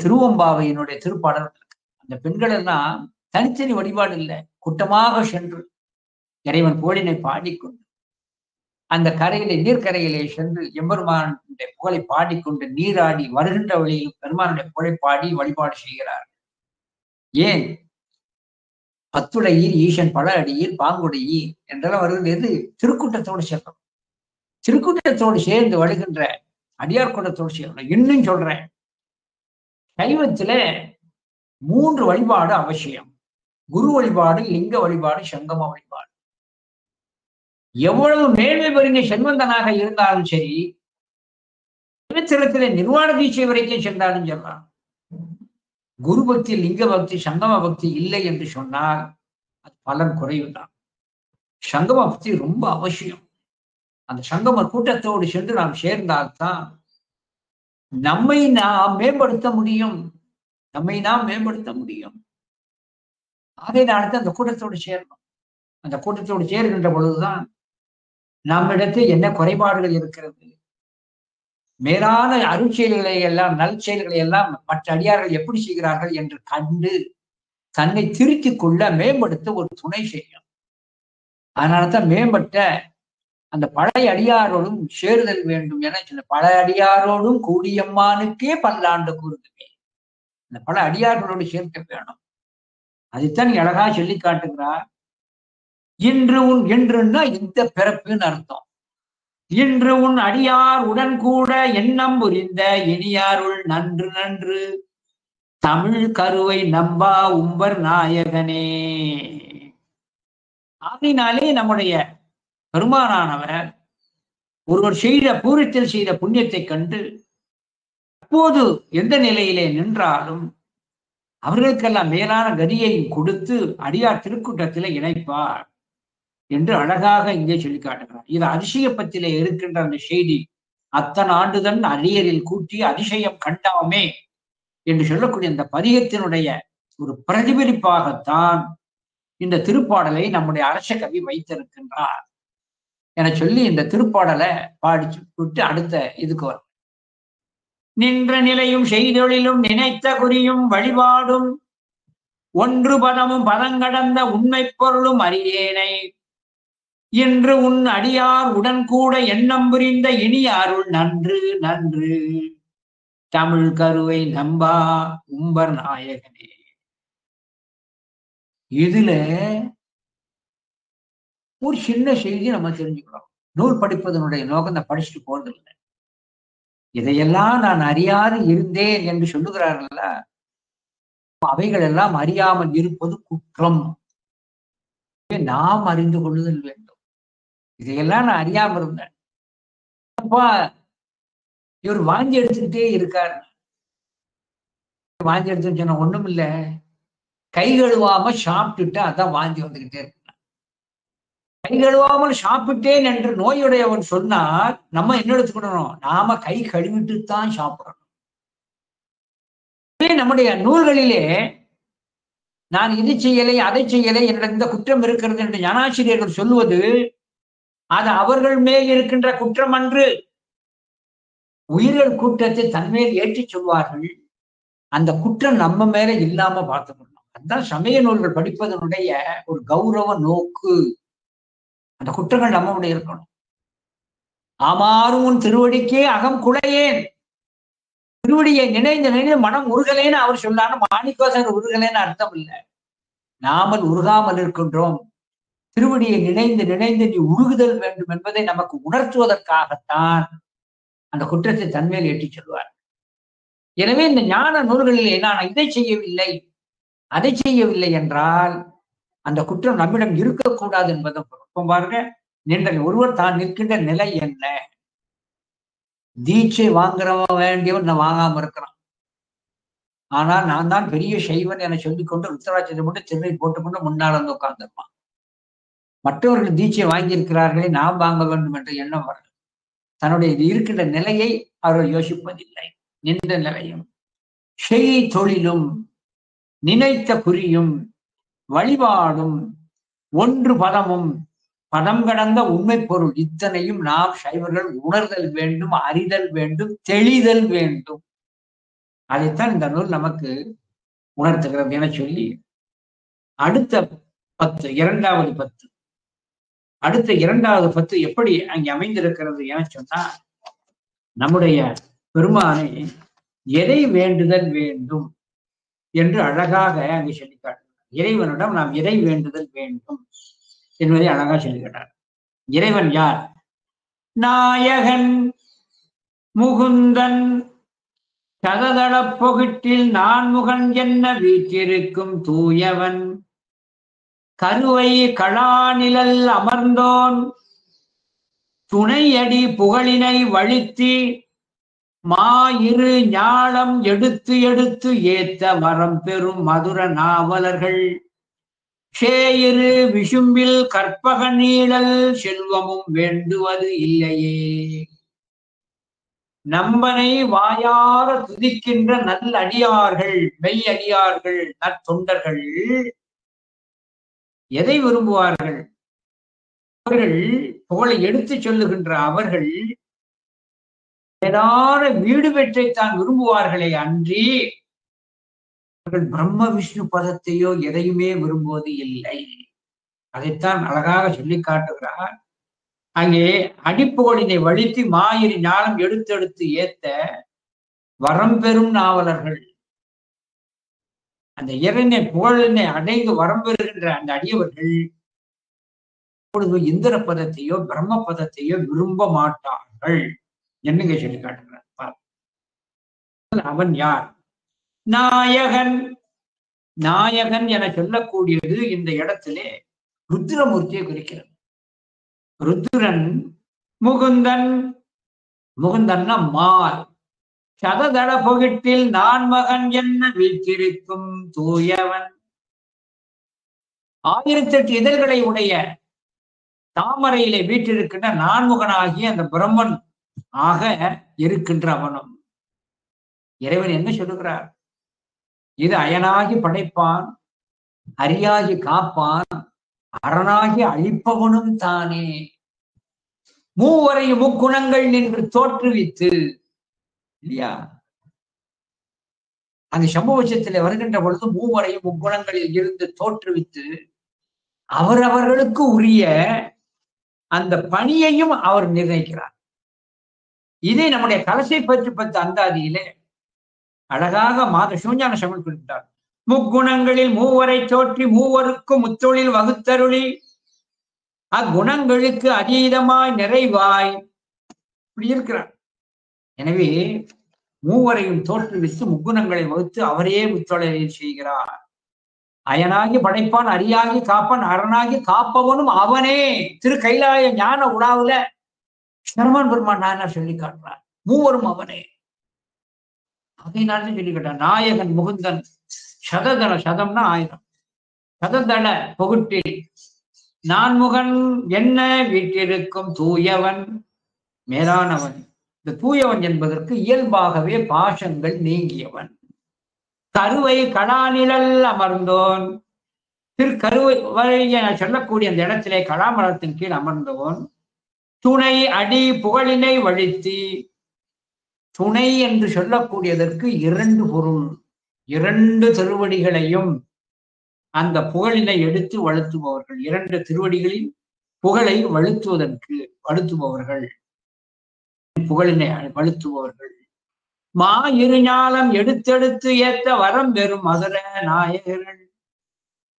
திருவம்பாவையினுடைய திருப்பாடல் அந்த பெண்கள் எல்லாம் தனித்தனி வழிபாடு இல்லை, கூட்டமாக சென்று இறைவன் புகழினை பாடிக்கொண்டு அந்த கரையிலே நீர்க்கரையிலே சென்று எம்பெருமானுடைய புகழை பாடிக்கொண்டு நீராடி வருகின்ற வழியில் பெருமானுடைய புகழை பாடி வழிபாடு செய்கிறார். ஏன்? பத்துடையில் ஈசன் பல அடியில் பாங்குடையில் என்றெல்லாம் வருகிறது. திருக்கூட்டத்தோடு சேர்க்கணும். திருக்கூட்டத்தோடு சேர்ந்து வருகின்ற அடியார் கூட்டத்தோடு சேர்க்கணும். இன்னும் சொல்றேன், சைவத்துல 3 வழிபாடு அவசியம். குரு வழிபாடு, லிங்க வழிபாடு, சங்கம வழிபாடு. எவ்வளவு மேன்மை பெருங்க செல்வந்தனாக இருந்தாலும் சரி, சைவத்திலே நிர்வாண தீட்சை வரைக்கும் சென்றாலும் சொல்லலாம், குரு பக்தி, லிங்க பக்தி, சங்கம பக்தி இல்லை என்று சொன்னால் அது பலன் குறைவுதான். சங்கம பக்தி ரொம்ப அவசியம். அந்த சங்கம கூட்டத்தோடு சென்று நாம் சேர்ந்தால்தான் நம்மை நாம் மேம்படுத்த முடியும். ஆகையினால்தான் அந்த கூட்டத்தோடு சேரணும். அந்த கூட்டத்தோடு சேருகின்ற பொழுதுதான் நம்மிடத்தில் என்ன குறைபாடுகள் இருக்கிறது, மேலான அருட்செயல்களை எல்லாம், நல் செயல்களை எல்லாம் மற்ற அடியார்கள் எப்படி செய்கிறார்கள் என்று கண்டு தன்னை திருத்திக் கொள்ள மேம்படுத்த ஒரு துணை செய்யும். அதனாலதான் மேம்பட்ட அந்த பழைய அடியாரோடும் சேருதல் வேண்டும் என சில பல அடியாரோடும் கூடியம்மானுக்கே பல்லாண்டு கூறுதுமே. அந்த பல அடியார்களோடு சேர்க்க வேணும். அதைத்தான் நீ அழகா சொல்லி காட்டுகிறார். இன்று உன் என்றுன்னா இந்த பிறப்புன்னு அர்த்தம். இன்று உன் அடியார் உடன் கூட எண்ணம் புரிந்த இனியாருள் நன்று நன்று தமிழ் கருவை நம்பா உம்பர் நாயகனே. ஆகையினாலே நம்முடைய பெருமானானவர் ஒருவர் செய்த பூரத்தில் செய்த புண்ணியத்தை கண்டு அப்போது எந்த நிலையிலே நின்றாலும் அவர்களுக்கெல்லாம் மேலான கதியை கொடுத்து அடியார் திருக்கூட்டத்திலே இணைப்பார் என்று அழகாக இங்கே சொல்லி காட்டுகிறார். இது அதிசயப்பத்திலே இருக்கின்ற அந்த செய்தி அத்தன் ஆண்டுதன் அரியரில் கூட்டி அதிசயம் கண்டாமே என்று சொல்லக்கூடிய இந்த பதிகத்தினுடைய ஒரு பிரதிபலிப்பாகத்தான் இந்த திருப்பாடலை நம்முடைய அரச கவி வைத்திருக்கின்றார் என சொல்லி இந்த திருப்பாடலை பாடிச்சு விட்டு அடுத்த இதுக்கு வரும். நின்ற நிலையும் செய்தொழிலும் நினைத்த குறியும் வழிபாடும் ஒன்று பதமும் பதங்கடந்த உண்மை பொருளும் அறியேனை என்று உன் அடியார் உடன் கூட எண்ணம் புரிந்த இனியாருள் நன்று நன்று தமிழ் கருவை நம்பா உம்பர் நாயகனே. இதுல ஒரு சின்ன செய்தி நம்ம தெரிஞ்சுக்கிறோம். நூல் படிப்பதனுடைய நோக்கம் நான் படிச்சுட்டு போறது இல்லை. இதையெல்லாம் நான் அறியாது இருந்தேன் என்று சொல்லுகிறார்கள். அவைகள் எல்லாம் அறியாமல் இருப்பது குற்றம். நாம் அறிந்து கொள்ளுதல் வேண்டும். இதையெல்லாம் நான் அறியாம இருந்தேன். அப்பா இவர் வாந்தி எடுத்துக்கிட்டே இருக்கார். வாந்தி எடுத்துன்னு சொன்ன ஒண்ணும் இல்லை, கை கழுவாம சாப்பிட்டுட்டு அதான் வாந்தி வந்துகிட்டே இருக்கு. கை கழுவாமல் சாப்பிட்டேன் என்று நோயுடையவன் சொன்னால் நம்ம என்ன எடுத்துக்கணும்? நாம கை கழுவிட்டு தான் சாப்பிடணும். நம்முடைய நூல்களிலே நான் இது செய்யலை அதை செய்யலை என்ற இந்த குற்றம் இருக்கிறது என்று ஞானாசிரியர்கள் சொல்லுவது அது அவர்கள் மேல் இருக்கின்ற குற்றம் அன்று. உயிர்கள் கூட்டத்தை தன்மேல் ஏற்றி சொல்வார்கள். அந்த குற்றம் நம்ம மேல இல்லாம பார்த்துக்கணும். அதுதான் சமய நூல்கள் படிப்பதனுடைய ஒரு கௌரவ நோக்கு. அந்த குற்றங்கள் நம்மளுடைய இருக்கணும். ஆமாறும் உன் திருவடிக்கே அகம் குலையேன். திருவடியை நினைந்து நினைந்து மனம் உருகலேன்னு அவர் சொல்லான்னு மாணிக்கவாசகர் உருகலேன்னு அர்த்தம் இல்லை. நாமல் உருகாமல் இருக்கின்றோம். திருவடியை நினைந்து நினைந்து நீ உருகுதல் வேண்டும் என்பதை நமக்கு உணர்த்துவதற்காகத்தான் அந்த குற்றத்தை தன்மேல் ஏற்றி சொல்வார். எனவே இந்த ஞான நூல்களிலே நான் இதை செய்யவில்லை அதை செய்யவில்லை என்றால் அந்த குற்றம் நம்மிடம் இருக்கக்கூடாது என்பதை பாருங்க. நின்ற ஒருவர் தான் நிற்கின்ற நிலை என்ன? தீட்சை வாங்குறவன் வேண்டியவன் நான் வாங்காம இருக்கிறான். ஆனால் நான் தான் பெரிய சைவன் என சொல்லிக்கொண்டு ருத்ராட்சத்தை மட்டும் திருநை போட்டுக்கொண்டு முன்னால் வந்து உட்கார்ந்துருப்பான். மற்றவர்கள் தீட்சை வாங்கியிருக்கிறார்களே நாம் வாங்க வேண்டும் என்ற எண்ணம் வர தன்னுடைய இருக்கின்ற நிலையை அவர்கள் யோசிப்பதில்லை. நின்ற நிலையும் செய் தொழிலும் நினைத்த குறியும் வழிபாடும் ஒன்று பதமும் பதம் கடந்த உண்மை பொருள் இத்தனையும் நாம் சைவர்கள் உணர்தல் வேண்டும், அறிதல் வேண்டும், தெளிதல் வேண்டும். அதைத்தான் இந்த நூல் நமக்கு உணர்த்துகிறது என சொல்லி அடுத்த 10 இரண்டாவது 10 அடுத்த 2வது 10 எப்படி அங்கே அமைந்திருக்கிறது என சொன்னா, நம்முடைய பெருமானை எதை வேண்டுதல் வேண்டும் என்று அழகாக அங்கே சொல்லி காட்டுகிறார். இறைவனிடம் நாம் எதை வேண்டுதல் வேண்டும் என்பதை அழகா சொல்லி காட்டார். இறைவன் யார்? நாயகன் முகுந்தன் சததளப் பொகிட்டில் நான்முகன் என்ன வீற்றிருக்கும் தூயவன் கருவை களாநிழல் அமர்ந்தோன் துணையடி புகழினை வழித்தி மாயிரு ஞாலம் எடுத்து எடுத்து ஏத்த வரம் பெறும் மதுர நாவலர்கள் சேயிரு விசும்பில் கற்பக நீழல் செல்வமும் வேண்டுவது இல்லையே. நம்பனை வாயார துதிக்கின்ற நல்ல அடியார்கள், மெய் அடியார்கள், நற்தொண்டர்கள் எதை விரும்புவார்கள்? அவர்கள் புகழை எடுத்து சொல்லுகின்ற அவர்கள் ஏதான வீடு பெற்றைத்தான் விரும்புவார்களே அன்றி அவர்கள் பிரம்ம விஷ்ணு பதத்தையோ எதையுமே விரும்புவது இல்லை. அதைத்தான் அழகாக சொல்லி காட்டுகிறார். அங்கே அடிப்புகழினை வழித்து மாயிரி ஞானம் எடுத்தெடுத்து ஏத்த வரம் பெறும் நாவலர்கள், அந்த இறைனை புகழினை அடைந்து வரம் பெறுகின்ற அந்த அடியவர்கள் இப்பொழுது இந்திர பதத்தையோ பிரம்ம பதத்தையோ விரும்ப மாட்டார்கள் என்னங்க சொல்லி காட்டுகிறார். அவன் யார்? நாயகன். நாயகன் என சொல்லக்கூடியது இந்த இடத்திலே ருத்ரமூர்த்தியை குறிக்கிறது. ருத்ரன் முகுந்தன், முகுந்தன்னா மால், சததள பொகிட்டில் நான்மகன் என்ன வீற்றிருக்கும் தூயவன். 1008 இதழ்களை உடைய தாமரையிலே வீற்றிருக்கின்ற நான்முகனாகிய அந்த பிரம்மன் ஆக இருக்கின்ற அவனும். இறைவன் என்ன சொல்லுகிறார்? இது அயனாகி படைப்பான், அரியாகி காப்பான், அரணாகி அழிப்பவனும் தானே. மூவரையும் முக்குணங்கள் நின்று தோற்றுவித்து, இல்லையா? அந்த சம்பவச்சத்திலே வருகின்ற பொழுது மூவரையும் முக்குணங்களில் இருந்து தோற்றுவித்து அவரவர்களுக்கு உரிய அந்த பணியையும் அவர் நிர்ணயிக்கிறார். இதை நம்முடைய கலசை பற்றி 10 அந்தாதியிலே அழகாக மாத சிவஞான சமன் குறிப்பிட்டார். முக்குணங்களில் மூவரை தோற்றி மூவருக்கும் முத்தொழில் வகுத்தருளி அக்குணங்களுக்கு அதீதமாய் நிறைவாய் இப்படி இருக்கிறார். எனவே மூவரையும் தோற்றுவித்து முக்குணங்களை வகுத்து அவரே முத்தொழிலை செய்கிறார். அயனாகி படைப்பான், அரியாகி காப்பான், அரணாகி காப்பவனும் அவனே. திரு கைலாய ஞான உலாவுல சரவண பெருமான் நாயனார் சொல்லி காட்டுறார், மூவரும் அவனே. அதை நான் சொல்லி காட்டார். நாயகன் முகுந்தன் சததள, சதம்னா 1000, சததள பொகுட்டில் நான்முகன் என்ன வீட்டிருக்கும் தூயவன், மேலானவன். இந்த தூயவன் என்பதற்கு இயல்பாகவே பாசங்கள் நீங்கியவன். கருவை கடாநிழல் அமர்ந்தோன், கருவை சொல்லக்கூடிய அந்த இடத்திலே கடாமரத்தின் கீழ் அமர்ந்தோன். துணை அடி புகழினை வழித்தி, துணை என்று சொல்லக்கூடியதற்கு 2 பொருள். 2 திருவடிகளையும் அந்த புகழினை எடுத்து வழுத்துபவர்கள், 2 திருவடிகளில் புகழை வழுத்துவதற்கு வழுத்துபவர்கள், புகழினை வழுத்துபவர்கள். மா இருஞாலம் எடுத்தெடுத்து ஏத்த வரம் பெறும் மதுர நாயகர்கள்.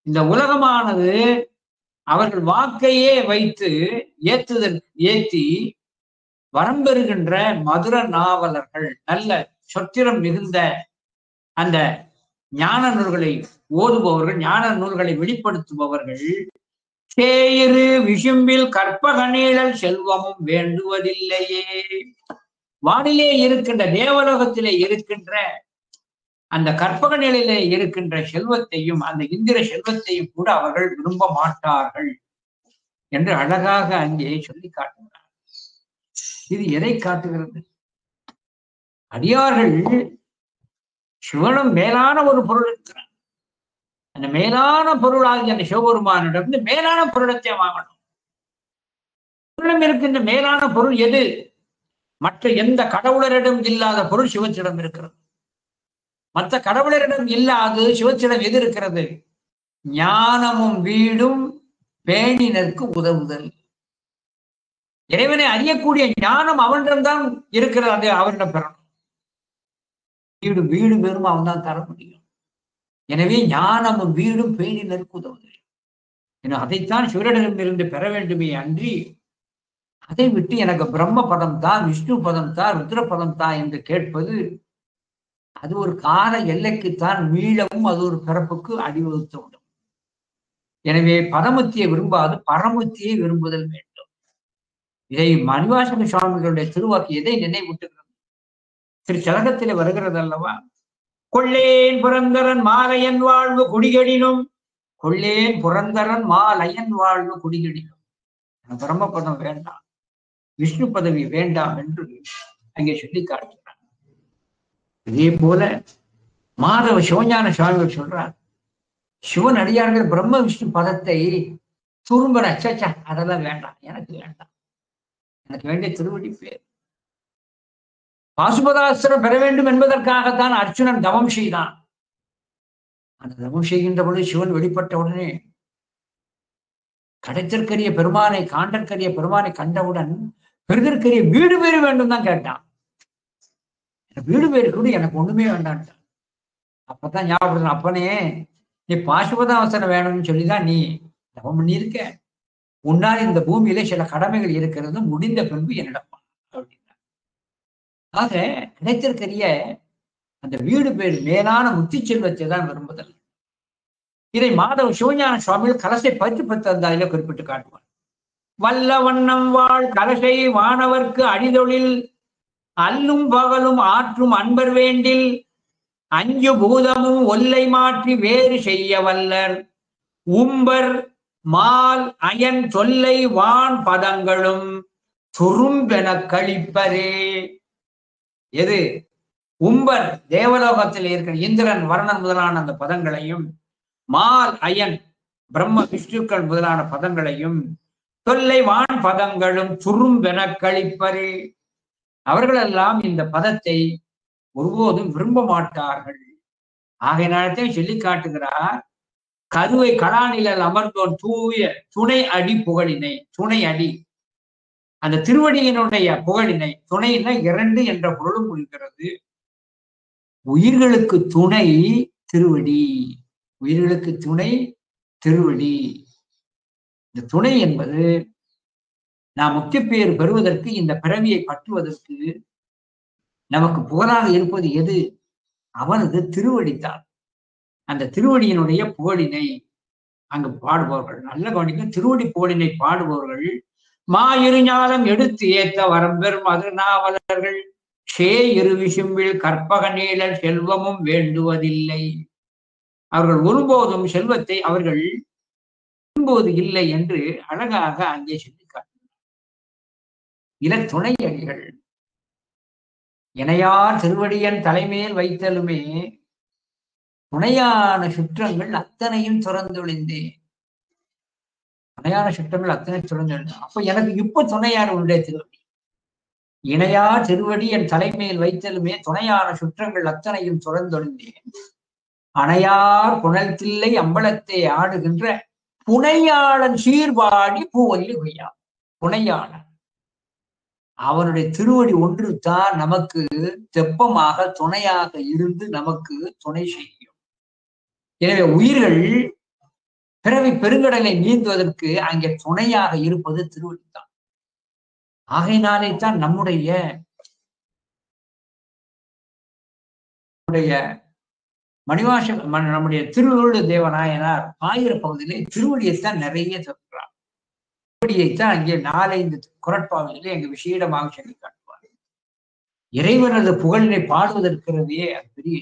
இந்த உலகமானது அவர்கள் வாக்கையே வைத்து ஏத்தி வரம் பெறுகின்ற மதுர நாவலர்கள், நல்ல சொத்திரம் மிகுந்த அந்த ஞான நூல்களை ஓதுபவர்கள், ஞான நூல்களை வெளிப்படுத்துபவர்கள். சேயிரு விசும்பில் கற்பக நீழல் செல்வமும் வேண்டுவதில்லையே. வானிலே இருக்கின்ற தேவலோகத்திலே இருக்கின்ற அந்த கற்பக நிலையிலே இருக்கின்ற செல்வத்தையும் அந்த இந்திர செல்வத்தையும் கூட அவர்கள் விரும்ப மாட்டார்கள் என்று அழகாக அங்கே சொல்லி காட்டுகிறார். இது எதை காட்டுகிறது? அடியார்கள் சிவனும் மேலான ஒரு பொருள் இருக்கிறார். அந்த மேலான பொருளாகிய அந்த சிவபெருமானிடம் மேலான பொருளத்தை வாங்கணும். இருக்கின்ற மேலான பொருள் எது? மற்ற எந்த கடவுளரிடம் இல்லாத பொருள் சிவத்திடம் இருக்கிறது. மற்ற கடவுளரிடம் இல்லாது சிவத்திடம் எது இருக்கிறது? ஞானமும் வீடும் பேணினருக்கு உதவுதல். இறைவனை அறியக்கூடிய ஞானம் அவனிடம்தான் இருக்கிறது. அது அவனிடம் பெறணும். வீடு வெறும் அவன் தான் தர முடியும். எனவே ஞானமும் வீடும் பேணினருக்கு உதவுதல். ஏன்னா அதைத்தான் சிவனிடம் இருந்து பெற வேண்டுமே அன்றி அதை விட்டு எனக்கு பிரம்ம பதம் தான், விஷ்ணு பதம் தான், ருத்ர பதம் தான் என்று கேட்பது அது ஒரு கால எல்லைக்குத்தான் மீளவும் அது ஒரு பிறப்புக்கு அடிவகுத்து விடும். எனவே பரமுத்தியை விரும்பாது பரமுத்தியை விரும்புதல் வேண்டும். இதை மணிவாசக சுவாமிகளுடைய திருவாக்கு எதை நினைவூட்டுகிறது? திரு சதகத்திலே வருகிறது அல்லவா? கொள்ளேன் புரந்தரன் மாலையன் வாழ்வு குடிகடினும், கொள்ளேன் புரந்தரன் மாலையன் வாழ்வு குடிகடினும். பிரம்மபதம் வேண்டாம், விஷ்ணு பதவி வேண்டாம் என்று அங்கே சொல்லி காட்டுகிறார். இதே போல மாதவ சிவஞான சுவாமிகள் சொல்றார், சிவன் அடியார்கள் பிரம்ம விஷ்ணு பதத்தை துரும்பன அச்சா அதெல்லாம் வேண்டாம், எனக்கு வேண்டாம், எனக்கு வேண்டிய திருவடி பேர். பாசுபதாஸ்திரம் பெற வேண்டும் என்பதற்காகத்தான் அர்ச்சுனன் தவம் செய்தான். அந்த தவம் செய்கின்ற பொழுது சிவன் வெளிப்பட்ட உடனே கிடைத்திற்கரிய பெருமானை காண்டற்கரிய பெருமானை கண்டவுடன் பெருதற்கரிய வீடு பேரு வேண்டும் தான் கேட்டான். வீடு பேரு கூட எனக்கு ஒண்ணுமே வேண்டான்ட்டான். அப்பதான் ஞாபகம், அப்பனே நீ பாசுபதாவசரம் வேணும்னு சொல்லிதான் நீ தவம் பண்ணி இருக்க. உன்னால் இந்த பூமியில சில கடமைகள் இருக்கிறது, முடிந்த பின்பு என்னிடம் அப்படின்னா. ஆக கிடைத்திற்கரிய அந்த வீடு பேர் மேலான முத்தி செல்வத்தை தான் விரும்புதல். இதை மாதவ சிவஞான சுவாமிகள் கலசை 10 குறிப்பிட்டு காட்டுவார். வல்ல வண்ணம் வாழ் கலசை வானவர்க்கு அடிதொழில் அல்லும் பகலும் ஆற்றும் அன்பர் வேண்டில் அஞ்சு பூதமும் ஒல்லை மாற்றி வேறு செய்ய வல்லர் உம்பர் மால் அயன் சொல்லை வான் பதங்களும் துரும்பென கழிப்பரே. எது? உம்பர் தேவலோகத்தில் இருக்கிற இந்திரன் வருணன் முதலான அந்த பதங்களையும், மால் அயன் பிரம்ம விஷ்ணுக்கள் முதலான பதங்களையும், தொல்லை வான் பதங்களும் துரும்பென கழிப்பரே. அவர்களெல்லாம் இந்த பதத்தை ஒருபோதும் விரும்ப மாட்டார்கள். ஆகையினால்தான் சொல்லி காட்டுகிறார், கருவை கலாநிழல் அமர்ந்தோன் தூய துணை அடி புகழினை. துணை அடி அந்த திருவடியினுடைய புகழினை, துணையின 2 என்ற பொருளும் இருக்கிறது. உயிர்களுக்கு துணை திருவடி, உயிர்களுக்கு துணை திருவடி. இந்த துணை என்பது நாம் முக்தி பேர் பெறுவதற்கு, இந்த பிறவியை பற்றுவதற்கு நமக்கு புகழாக இருப்பது எது? அவனது திருவடித்தான். அந்த திருவடியினுடைய புகழினை அங்கு பாடுபவர்கள், நல்ல கவனிக்க, திருவடி புகழினை பாடுபவர்கள் மாயிரு ஞானம் எடுத்து ஏத்த வரம்பெறும் அது நாவலர்கள் சே இரு விசும்பில் கற்பக நீழல் செல்வமும் வேண்டுவதில்லை. அவர்கள் ஒருபோதும் செல்வத்தை அவர்கள் விரும்புவது இல்லை என்று அழகாக அங்கே சொல்லி காட்டினார். இல துணை அடிகள் இணையார் திருவடியன் தலைமையில் வைத்தலுமே துணையான சுற்றங்கள் அத்தனையும் துறந்தொழிந்தேன். துணையான சுற்றங்கள் அத்தனை துறந்தொழிந்தேன். அப்ப எனக்கு இப்ப துணையார் உடைய திருவடி, இணையார் திருவடி என் தலைமையில் வைத்தலுமே துணையான சுற்றங்கள் அத்தனையும் துறந்தொழிந்தேன். அணையார் புனல் தில்லை அம்பலத்தை ஆடுகின்ற புனையாளன் சீர்பாடி பூவல்லி கொய்யா. புனையாளன் அவனுடைய திருவடி ஒன்று தான் நமக்கு தெப்பமாக துணையாக இருந்து நமக்கு துணை செய்யும். எனவே உயிர்கள் பிறவி பெருங்கடலை நீந்துவதற்கு அங்கே துணையாக இருப்பது திருவடி தான். ஆகையினாலே தான் நம்முடைய மணிவாச நம்முடைய திருவள்ளு தேவநாயனார் ஆயிர பகுதியிலே திருவடியைத்தான் நிறைய சொல்றார். திருவடியைத்தான் அங்கே 4-5 குரட்பாவிலே எங்க விஷயமாக சொல்லி காட்டுவார். இறைவனது புகழினை பாடுவதற்கிறதே அது பெரிய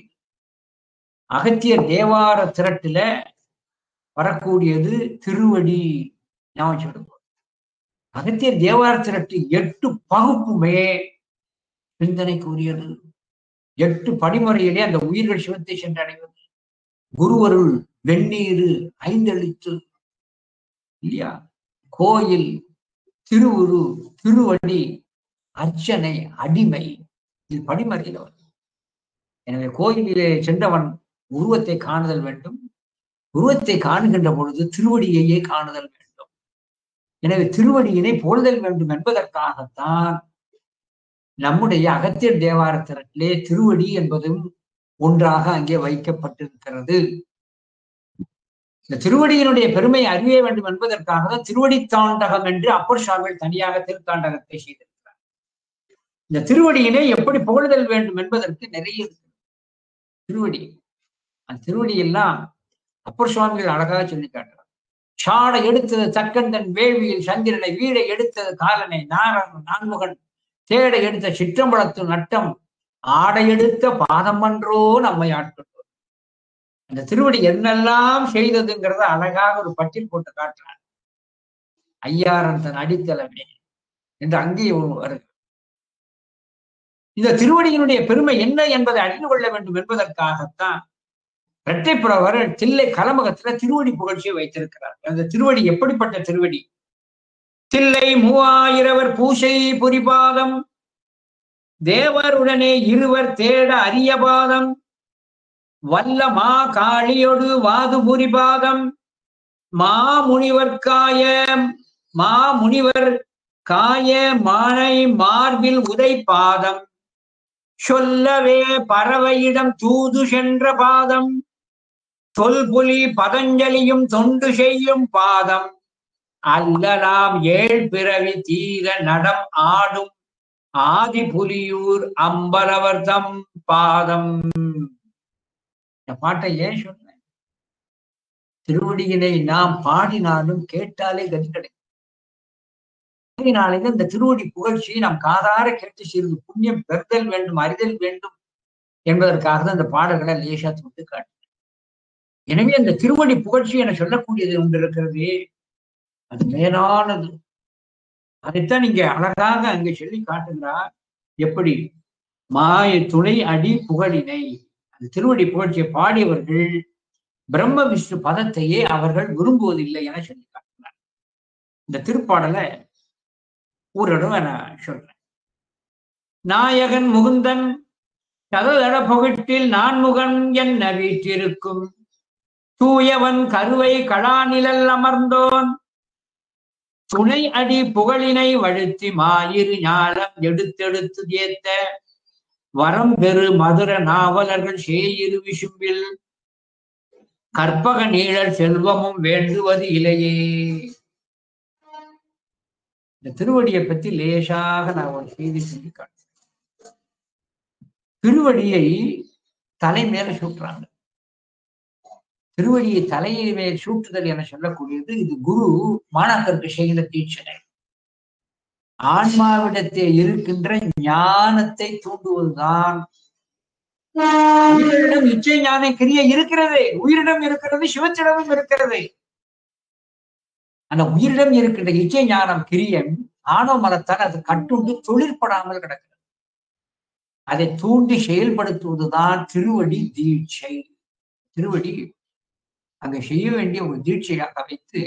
அகத்தியர் தேவார திரட்டுல வரக்கூடியது திருவடி. ஞாபகம் சொல்லுங்க. அகத்தியர் தேவார திரட்டு 8 பகுப்புமே சிந்தனைக்குரியது. 8 படிமுறையிலே அந்த உயிர்கள் சிவத்தை சென்றடைவது. குருவருள், வெந்நீரு, 5 எழுத்து இல்லையா, கோயில், திருவுரு, திருவடி, அர்ச்சனை, அடிமை, இது படிமறையில் வரும். எனவே கோயிலிலே சென்றவன் உருவத்தை காணுதல் வேண்டும். உருவத்தை காணுகின்ற பொழுது திருவடியையே காணுதல் வேண்டும். எனவே திருவடியினை போடுதல் வேண்டும் என்பதற்காகத்தான் நம்முடைய அகத்தியர் தேவார திரட்டிலே திருவடி என்பதும் ஒன்றாக அங்கே வைக்கப்பட்டிருக்கிறது. இந்த திருவடியினுடைய பெருமை அறிய வேண்டும் என்பதற்காக தான் திருவடி தாண்டகம் என்று அப்பர் சுவாமிகள் தனியாக திருத்தாண்டகத்தை செய்திருக்கிறார். இந்த திருவடியினை எப்படி புகழுதல் வேண்டும் என்பதற்கு நிறைய இருக்கு. திருவடி, அந்த திருவடி எல்லாம் அப்பர் சுவாமிகள் அழகாக சொல்லி காட்டுறார். சாடை எடுத்தது தக்கந்தன் வேள்வியில் சந்திரனை, வீடை எடுத்தது காலனை, நான்முகன் தேடை எடுத்த சிற்றம்பலத்து நட்டம், ஆடை எடுத்த பாதமன்றோ நம்மை ஆட்கொண்டோம். அந்த திருவடி என்னெல்லாம் செய்ததுங்கிறத அழகாக ஒரு பட்டியல் போட்டு காட்டுறார். ஐயாரன் தன் அடித்தளமே என்று அங்கே வருகிறது. இந்த திருவடியினுடைய பெருமை என்ன என்பதை அறிந்து கொள்ள வேண்டும் என்பதற்காகத்தான் இரட்டைப்புறவர் தில்லை கலமகத்துல திருவடி புகழ்ச்சியை வைத்திருக்கிறார். அந்த திருவடி எப்படிப்பட்ட திருவடி? தில்லை 3000 பூசை புரிபாதம், தேவருடனே இருவர் தேட அரிய பாதம், வல்ல மா காளியொடு வாது புரிபாதம், மாமுனிவர் காய மானை மார்பில் உதை பாதம், சொல்லவே பறவையிடம் தூது சென்ற பாதம், தொல்புலி பதஞ்சலியும் தொண்டு செய்யும் பாதம், அல்லலாம் 7 பிறவி தீர நடம் ஆடும் ஆதி புலியூர் அம்பலவர்தம் பாதம். இந்த பாட்டை ஏன் சொன்னேன்? திருவடியினை நாம் பாடினாலும் கேட்டாலே கதி கிடைக்கும். இந்த திருவடி புகழ்ச்சியை நாம் காதார கேட்டு சிறிது புண்ணியம் பெறுதல் வேண்டும், அறிதல் வேண்டும் என்பதற்காக தான் இந்த பாடல்களை லேசா தொட்டு காட்டு. எனவே அந்த திருவடி புகழ்ச்சி என சொல்லக்கூடியது ஒன்று இருக்கிறது, அது மேலானது. அதைத்தான் நீங்க அழகாக அங்கே சொல்லி காட்டுகிறார். எப்படி? மாய துணை அடி புகழினை, அந்த திருவடி புகழ்ச்சியை பாடியவர்கள் பிரம்ம விஷ்ணு பதத்தையே அவர்கள் விரும்புவதில்லை என சொல்லி காட்டுகிறார். இந்த திருப்பாடலை ஒரு இடம் நான் சொல்றேன். நாயகன் முகுந்தன் சததட புகட்டில் நான்முகன் என்ன வீற்றிருக்கும், தூயவன் கருவை கடாநிழல் அமர்ந்தோன், துணை அடி புகழினை வழுத்தி மாயிரு ஞானம் எடுத்தெடுத்து ஏத்த, வரம் பெரு மதுர நாவலர்கள் சேயிரு விசும்பில், கற்பக நீழல் செல்வமும் வேண்டுவது இலையே. இந்த திருவடியை பத்தி லேசாக நான் ஒரு செய்தி சொல்லி காட்டுறேன். திருவடியை தலை மேல சூட்டுறாங்க. திருவடியை தலையை மேல் சூட்டுதல் என சொல்லக்கூடியது இது குரு மாணாக்கருக்கு செய்த தீட்சணை. ஆன்மாவிடத்தே இருக்கின்ற ஞானத்தை தூண்டுவதுதான். உயிரிடம் இச்சை ஞான கிரியை இருக்கிறது, உயிரிடம் இருக்கிறது, சிவத்திடமும் இருக்கிறது. அந்த உயிரிடம் இருக்கின்ற இச்சை ஞானம் கிரியம் ஆணவ மலத்தால் அது கட்டுண்டு தொழிற்படாமல் கிடக்கிறது. அதை தூண்டி செயல்படுத்துவதுதான் திருவடி தீட்சை. திருவடி அங்கே செய்ய வேண்டிய ஒரு தீட்சையாக வைத்து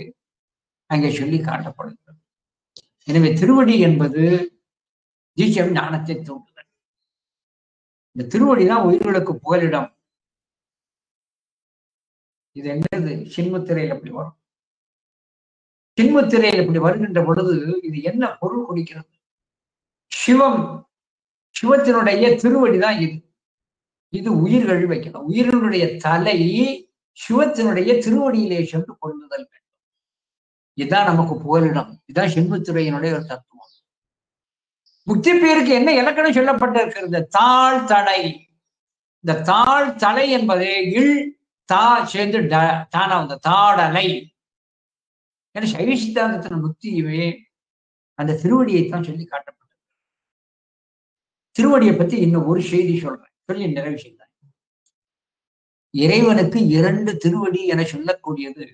அங்கே சொல்லி காட்டப்படுகிறது. எனவே திருவடி என்பது தீட்சை ஞானத்தை தூண்டுதல். இந்த திருவடிதான் உயிர்களுக்கு புகலிடம். இது என்னது? சின்முத்திரையில் அப்படி வரும். சின்முத்திரையில் இப்படி வருகின்ற பொழுது இது என்ன பொருள் கொடுக்கிறது? சிவத்தினுடைய திருவடிதான் இது. இது உயிர்கள் வைக்கணும். உயிர்களுடைய தலை சிவத்தினுடைய திருவடியிலே சென்று பொருந்துதல் வேண்டும். இதுதான் நமக்கு புகலிடம். இதுதான் சின்முத்திரையினுடைய ஒரு தத்துவம். முக்தி பேருக்கு என்ன இலக்கணம் சொல்லப்பட்டிருக்கிறது? தாழ் தலை. இந்த தாழ் தலை என்பது இல் தா சேர்ந்து தானா வந்த தாடலை. ஏன்னா சைவ சித்தாந்தத்தின் முக்தியுமே அந்த திருவடியைத்தான் சொல்லி காட்டப்பட்டது. திருவடியை பத்தி இன்னும் ஒரு செய்தி சொல்றேன், சொல்லி நிறைவு செய்தேன். இறைவனுக்கு 2 திருவடி என சொல்லக்கூடியது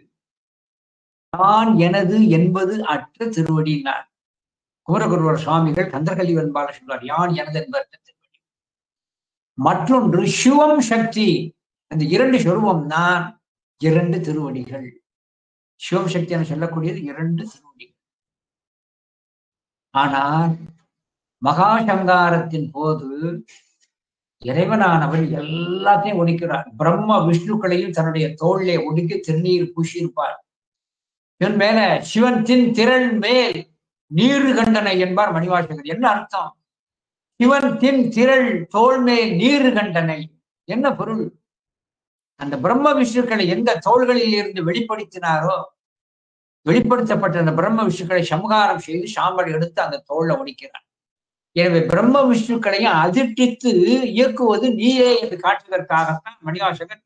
தான் எனது என்பது அற்ற திருவடினார் குமரகுருவர் சுவாமிகள் கந்தர்கலி வெண்பால சொல்றார். யான் எனது என்பதற்ற திருவடி. மற்றொன்று சிவம் சக்தி. அந்த 2 சொருபம் தான் 2 திருவடிகள். சிவம் சக்தி என சொல்லக்கூடியது 2 திருவடிகள். ஆனால் மகாசங்காரத்தின் போது இறைவனானவர் எல்லாத்தையும் ஒடுக்கிறார். பிரம்ம விஷ்ணுக்களையும் தன்னுடைய தோளிலே ஒடுக்கி திருநீர் பூசியிருப்பார். இவன் மேல சிவன் திரள் மேல் நீரு கண்டனை என்பார் மணிவாசகர். என்ன அர்த்தம்? சிவன் திரள் தோல் மேல் நீரு கண்டனை என்ன பொருள்? அந்த பிரம்ம விஷ்ணுக்களை எந்த தோள்களில் இருந்து வெளிப்படுத்தினாரோ, வெளிப்படுத்தப்பட்ட அந்த பிரம்ம விஷ்ணுக்களை சம்ஹாரம் செய்து சாம்பல் எடுத்து அந்த தோல்ல ஒடிக்கிறார். எனவே பிரம்ம விஷ்ணுக்களையும் அதிர்டித்து இயக்குவது நீரே என்று காட்டுவதற்காகத்தான் மணிவாசகர்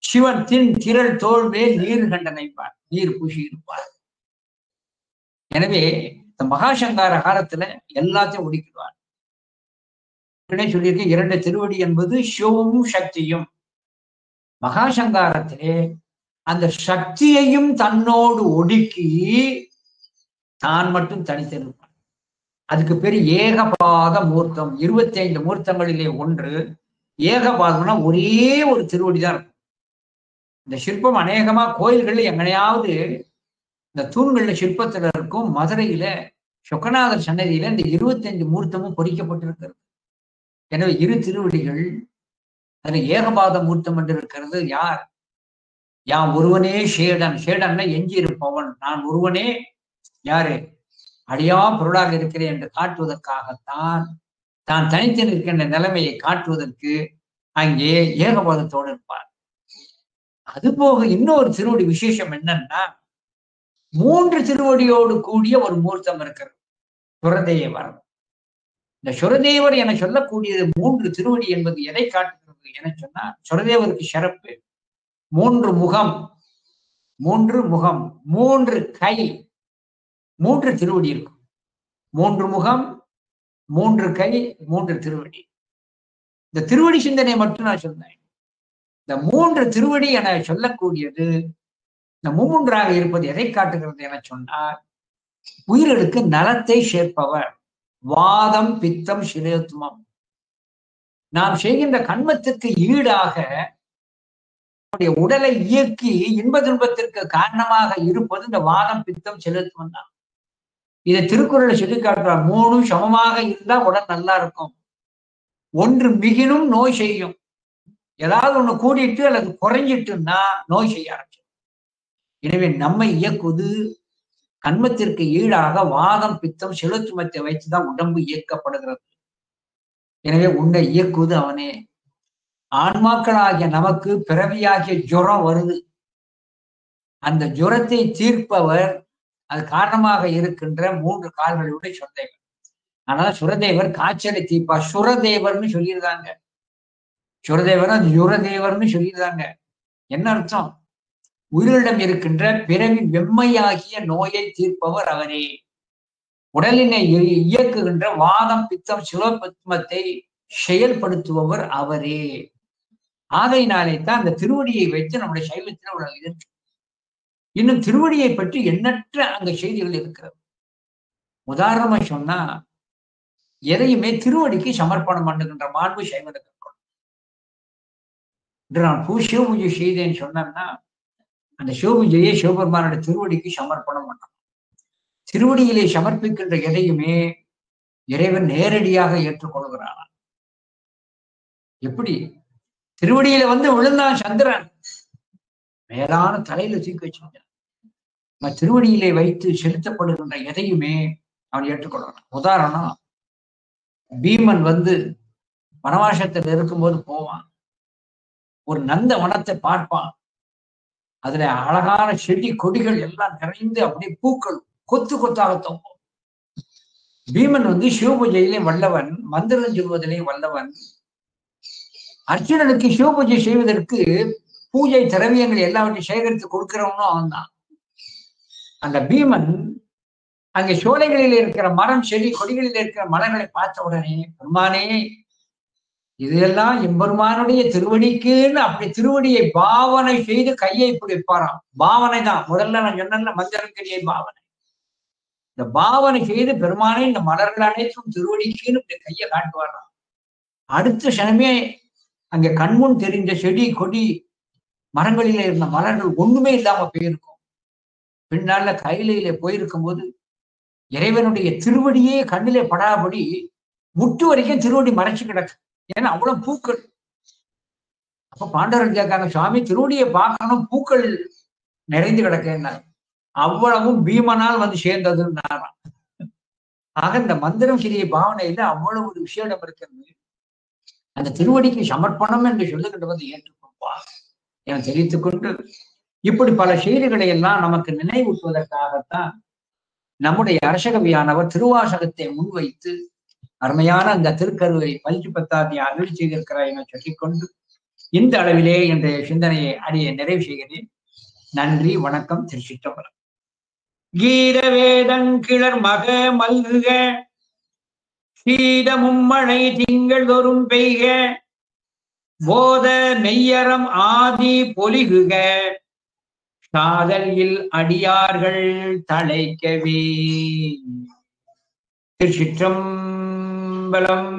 சிவன் திரள் தோல் மேல் நீர் கண்டனைப்பார், நீர் பூசி இருப்பார். எனவே இந்த மகாசங்கார காலத்துல எல்லாத்தையும் ஒடுக்கிடுவார். சொல்லியிருக்க 2 திருவடி என்பது சிவமும் சக்தியும். மகாசங்காரத்திலே அந்த சக்தியையும் தன்னோடு ஒடுக்கி தான் மட்டும் தனித்திருப்பார். அதுக்கு பேரு ஏகபாத மூர்த்தம். 25 மூர்த்தங்களிலே ஒன்று ஏகபாதம்னா ஒரே ஒரு திருவடி தான் இருக்கும். இந்த சிற்பம் அநேகமா கோயில்கள்ல எங்கனையாவது இந்த தூண்கள்ல சிற்பத்துல இருக்கும். மதுரையில சொக்கநாதர் சன்னதியில இந்த 25 மூர்த்தமும் பொறிக்கப்பட்டிருக்கிறது. எனவே 2 திருவடிகள். அதுல ஏகபாத மூர்த்தம் என்று இருக்கிறது. யார்? யாம் ஒருவனே சேடன். சேடன்னா எஞ்சி இருப்பவன். நான் ஒருவனே யாரு? அடியா பொருளாக இருக்கிறேன் என்று காட்டுவதற்காகத்தான், தான் தனித்து நிற்கின்ற நிலைமையை காட்டுவதற்கு அங்கே ஏகபாதத்தோடு இருப்பார். அது போக இன்னொரு திருவடி விசேஷம் என்னன்னா, 3 திருவடியோடு கூடிய ஒரு மூர்த்தம் இருக்கிறது, சுரதேவர். இந்த சுரதேவர் என சொல்லக்கூடியது 3 திருவடி என்பது எதை காட்டுகிறது என சொன்னால், சுரதேவருக்கு சிறப்பு 3 முகம், 3 கை, 3 திருவடி இருக்கும். 3 முகம், 3 கை, 3 திருவடி. இந்த திருவடி சிந்தனை மட்டும் நான் சொன்னேன். இந்த 3 திருவடி என சொல்லக்கூடியது இந்த 3ஆக இருப்பது எதை காட்டுகிறது என சொன்னால், உயிர்களுக்கு நலத்தை சேர்ப்பவர். வாதம் பித்தம் சிரேத்துமம். நாம் செய்கின்ற கண்மத்திற்கு ஈடாக உடலை இயக்கி இன்ப துன்பத்திற்கு காரணமாக இருப்பது இந்த வாதம் பித்தம் சிரேத்துமம் தான். இதை திருக்குறளை சொல்லி காட்டுறார். 3 சமமாக இருந்தா உடல் நல்லா இருக்கும். 1 மிகினும் நோய் செய்யும். ஏதாவது ஒண்ணு கூடிட்டு அல்லது குறைஞ்சிட்டுன்னா நோய் செய்ய ஆரம்பிச்சிடும். எனவே நம்மை இயக்குவது கண்மத்திற்கு ஈடாக வாதம் பித்தம் சிலத்துமத்தை வைத்துதான் உடம்பு இயக்கப்படுகிறது. எனவே உன்னை இயக்குவது அவனே. ஆன்மாக்களாகிய நமக்கு பிறவியாகிய ஜுரம் வருது. அந்த ஜுரத்தை தீர்ப்பவர், அது காரணமாக இருக்கின்ற 3 கால்களுடைய சுரதேவர். அதனால சுரதேவர் காய்ச்சலை தீர்ப்பா. சுரதேவர்னு சொல்லியிருந்தாங்க. சுரதேவர் யுரதேவர்னு சொல்லியிருந்தாங்க. என்ன அர்த்தம்? உயிரிடம் இருக்கின்ற பிறவி வெம்மையாகிய நோயை தீர்ப்பவர் அவரே. உடலினை இயக்குகின்ற வாதம் பித்தம் சிவபத்மத்தை செயல்படுத்துபவர் அவரே. ஆகையினாலே தான் அந்த திருவடியை வைத்து நம்முடைய சைவத்தில் உள்ள இருக்கு. இன்னும் திருவடியை பற்றி எண்ணற்ற அங்க செய்திகள் இருக்கிறது. உதாரணமா சொன்னா, எதையுமே திருவடிக்கு சமர்ப்பணம் பண்ணுகின்ற மாண்பு சைவனுக்கு இருக்கணும். இன்று நான் சிவபூஜை செய்தேன்னு சொன்னேன்னா, அந்த சிவபூஜையை சிவபெருமானுடைய திருவடிக்கு சமர்ப்பணம் பண்ணணும். திருவடியிலே சமர்ப்பிக்கின்ற எதையுமே இறைவன் நேரடியாக ஏற்றுக்கொள்கிறான். எப்படி? திருவடியில வந்து விழுந்தான் சந்திரன், மேலான தலையில தூக்கி வச்சிருந்தான். திருவடியிலே வைத்து செலுத்தப்படுகின்ற எதையுமே அவன் ஏற்றுக்கொள்றான். உதாரணம், பீமன் வந்து வனவாசத்தில் இருக்கும்போது போவான். ஒரு நந்த வனத்தை பார்ப்பான். அதுல அழகான செடி கொடிகள் எல்லாம் நிறைந்து அப்படியே பூக்கள் கொத்து கொத்தாக தொங்கும். பீமன் வந்து சிவபூஜையிலே வல்லவன், மந்திரம் சொல்வதிலே வல்லவன். அர்ஜுனனுக்கு சிவபூஜை செய்வதற்கு பூஜை திரவியங்கள் எல்லாவற்றையும் சேகரித்து கொடுக்கிறவனும் அவன் தான். அந்த பீமன் அங்கே சோலைகளில் இருக்கிற மரம் செடி கொடிகளில் இருக்கிற மலர்களை பார்த்த உடனே, பெருமானே இதெல்லாம் எம்பெருமானுடைய திருவடிக்குன்னு அப்படி திருவடியை பாவனை செய்து கையை இப்படி வைப்பாராம். பாவனை தான். முதல்ல நான் சொன்ன மந்திரக்கிரியை பாவனை. இந்த பாவனை செய்து பெருமானை இந்த மலர்கள் அனைத்தும் திருவடிக்குன்னு இப்படி கையை காட்டுவாராம். அடுத்த சனமே அங்க கண்முன் தெரிந்த செடி கொடி மரங்களில இருந்த மலர்கள் ஒண்ணுமே இல்லாம போயிருக்கும். பின்னால கையில போயிருக்கும் போது இறைவனுடைய திருவடியே கண்ணிலே படாபடி முட்டு வரைக்கும் திருவடி மறைச்சு கிடக்கு. ஏன்னா அவ்வளவு பூக்கள். அப்ப பாண்டவர்கள் கேட்காங்க, சுவாமி திருவடியை பார்க்கணும், பூக்கள் நிறைந்து கிடக்குன்னா அவ்வளவும் பீமனால் வந்து சேர்ந்ததுன்னாராம். ஆக இந்த மந்திரம் கிரியை பாவனையில அவ்வளவு ஒரு விஷயம் இருக்கிறது. அந்த திருவடிக்கு சமர்ப்பணம் என்று சொல்லுகின்ற வந்து ஏற்றுக்கொள்வா என தெரிவித்துக் கொண்டு இப்படி பல செய்திகளை எல்லாம் நமக்கு நினைவூட்டுவதற்காகத்தான் நம்முடைய அரசகவியானவர் திருவாசகத்தை முன்வைத்து அருமையான அந்த திருக்கருவை 15 அருள் செய்திருக்கிறார் என சொல்லிக்கொண்டு இந்த அளவிலே இன்றைய சிந்தனையை அடைய நிறைவு செய்கிறேன். நன்றி, வணக்கம், திருச்சிற்றம்பலம். கீத வேதங்கிளர் மக மல்குக, சீத மும்மழை திங்கள் தோறும் பெய்க, போத மெய்யறம் ஆதி பொலிகுக, சாதலில் அடியார்கள் தழைக்கவே. திருச்சிற்றம்பலம்.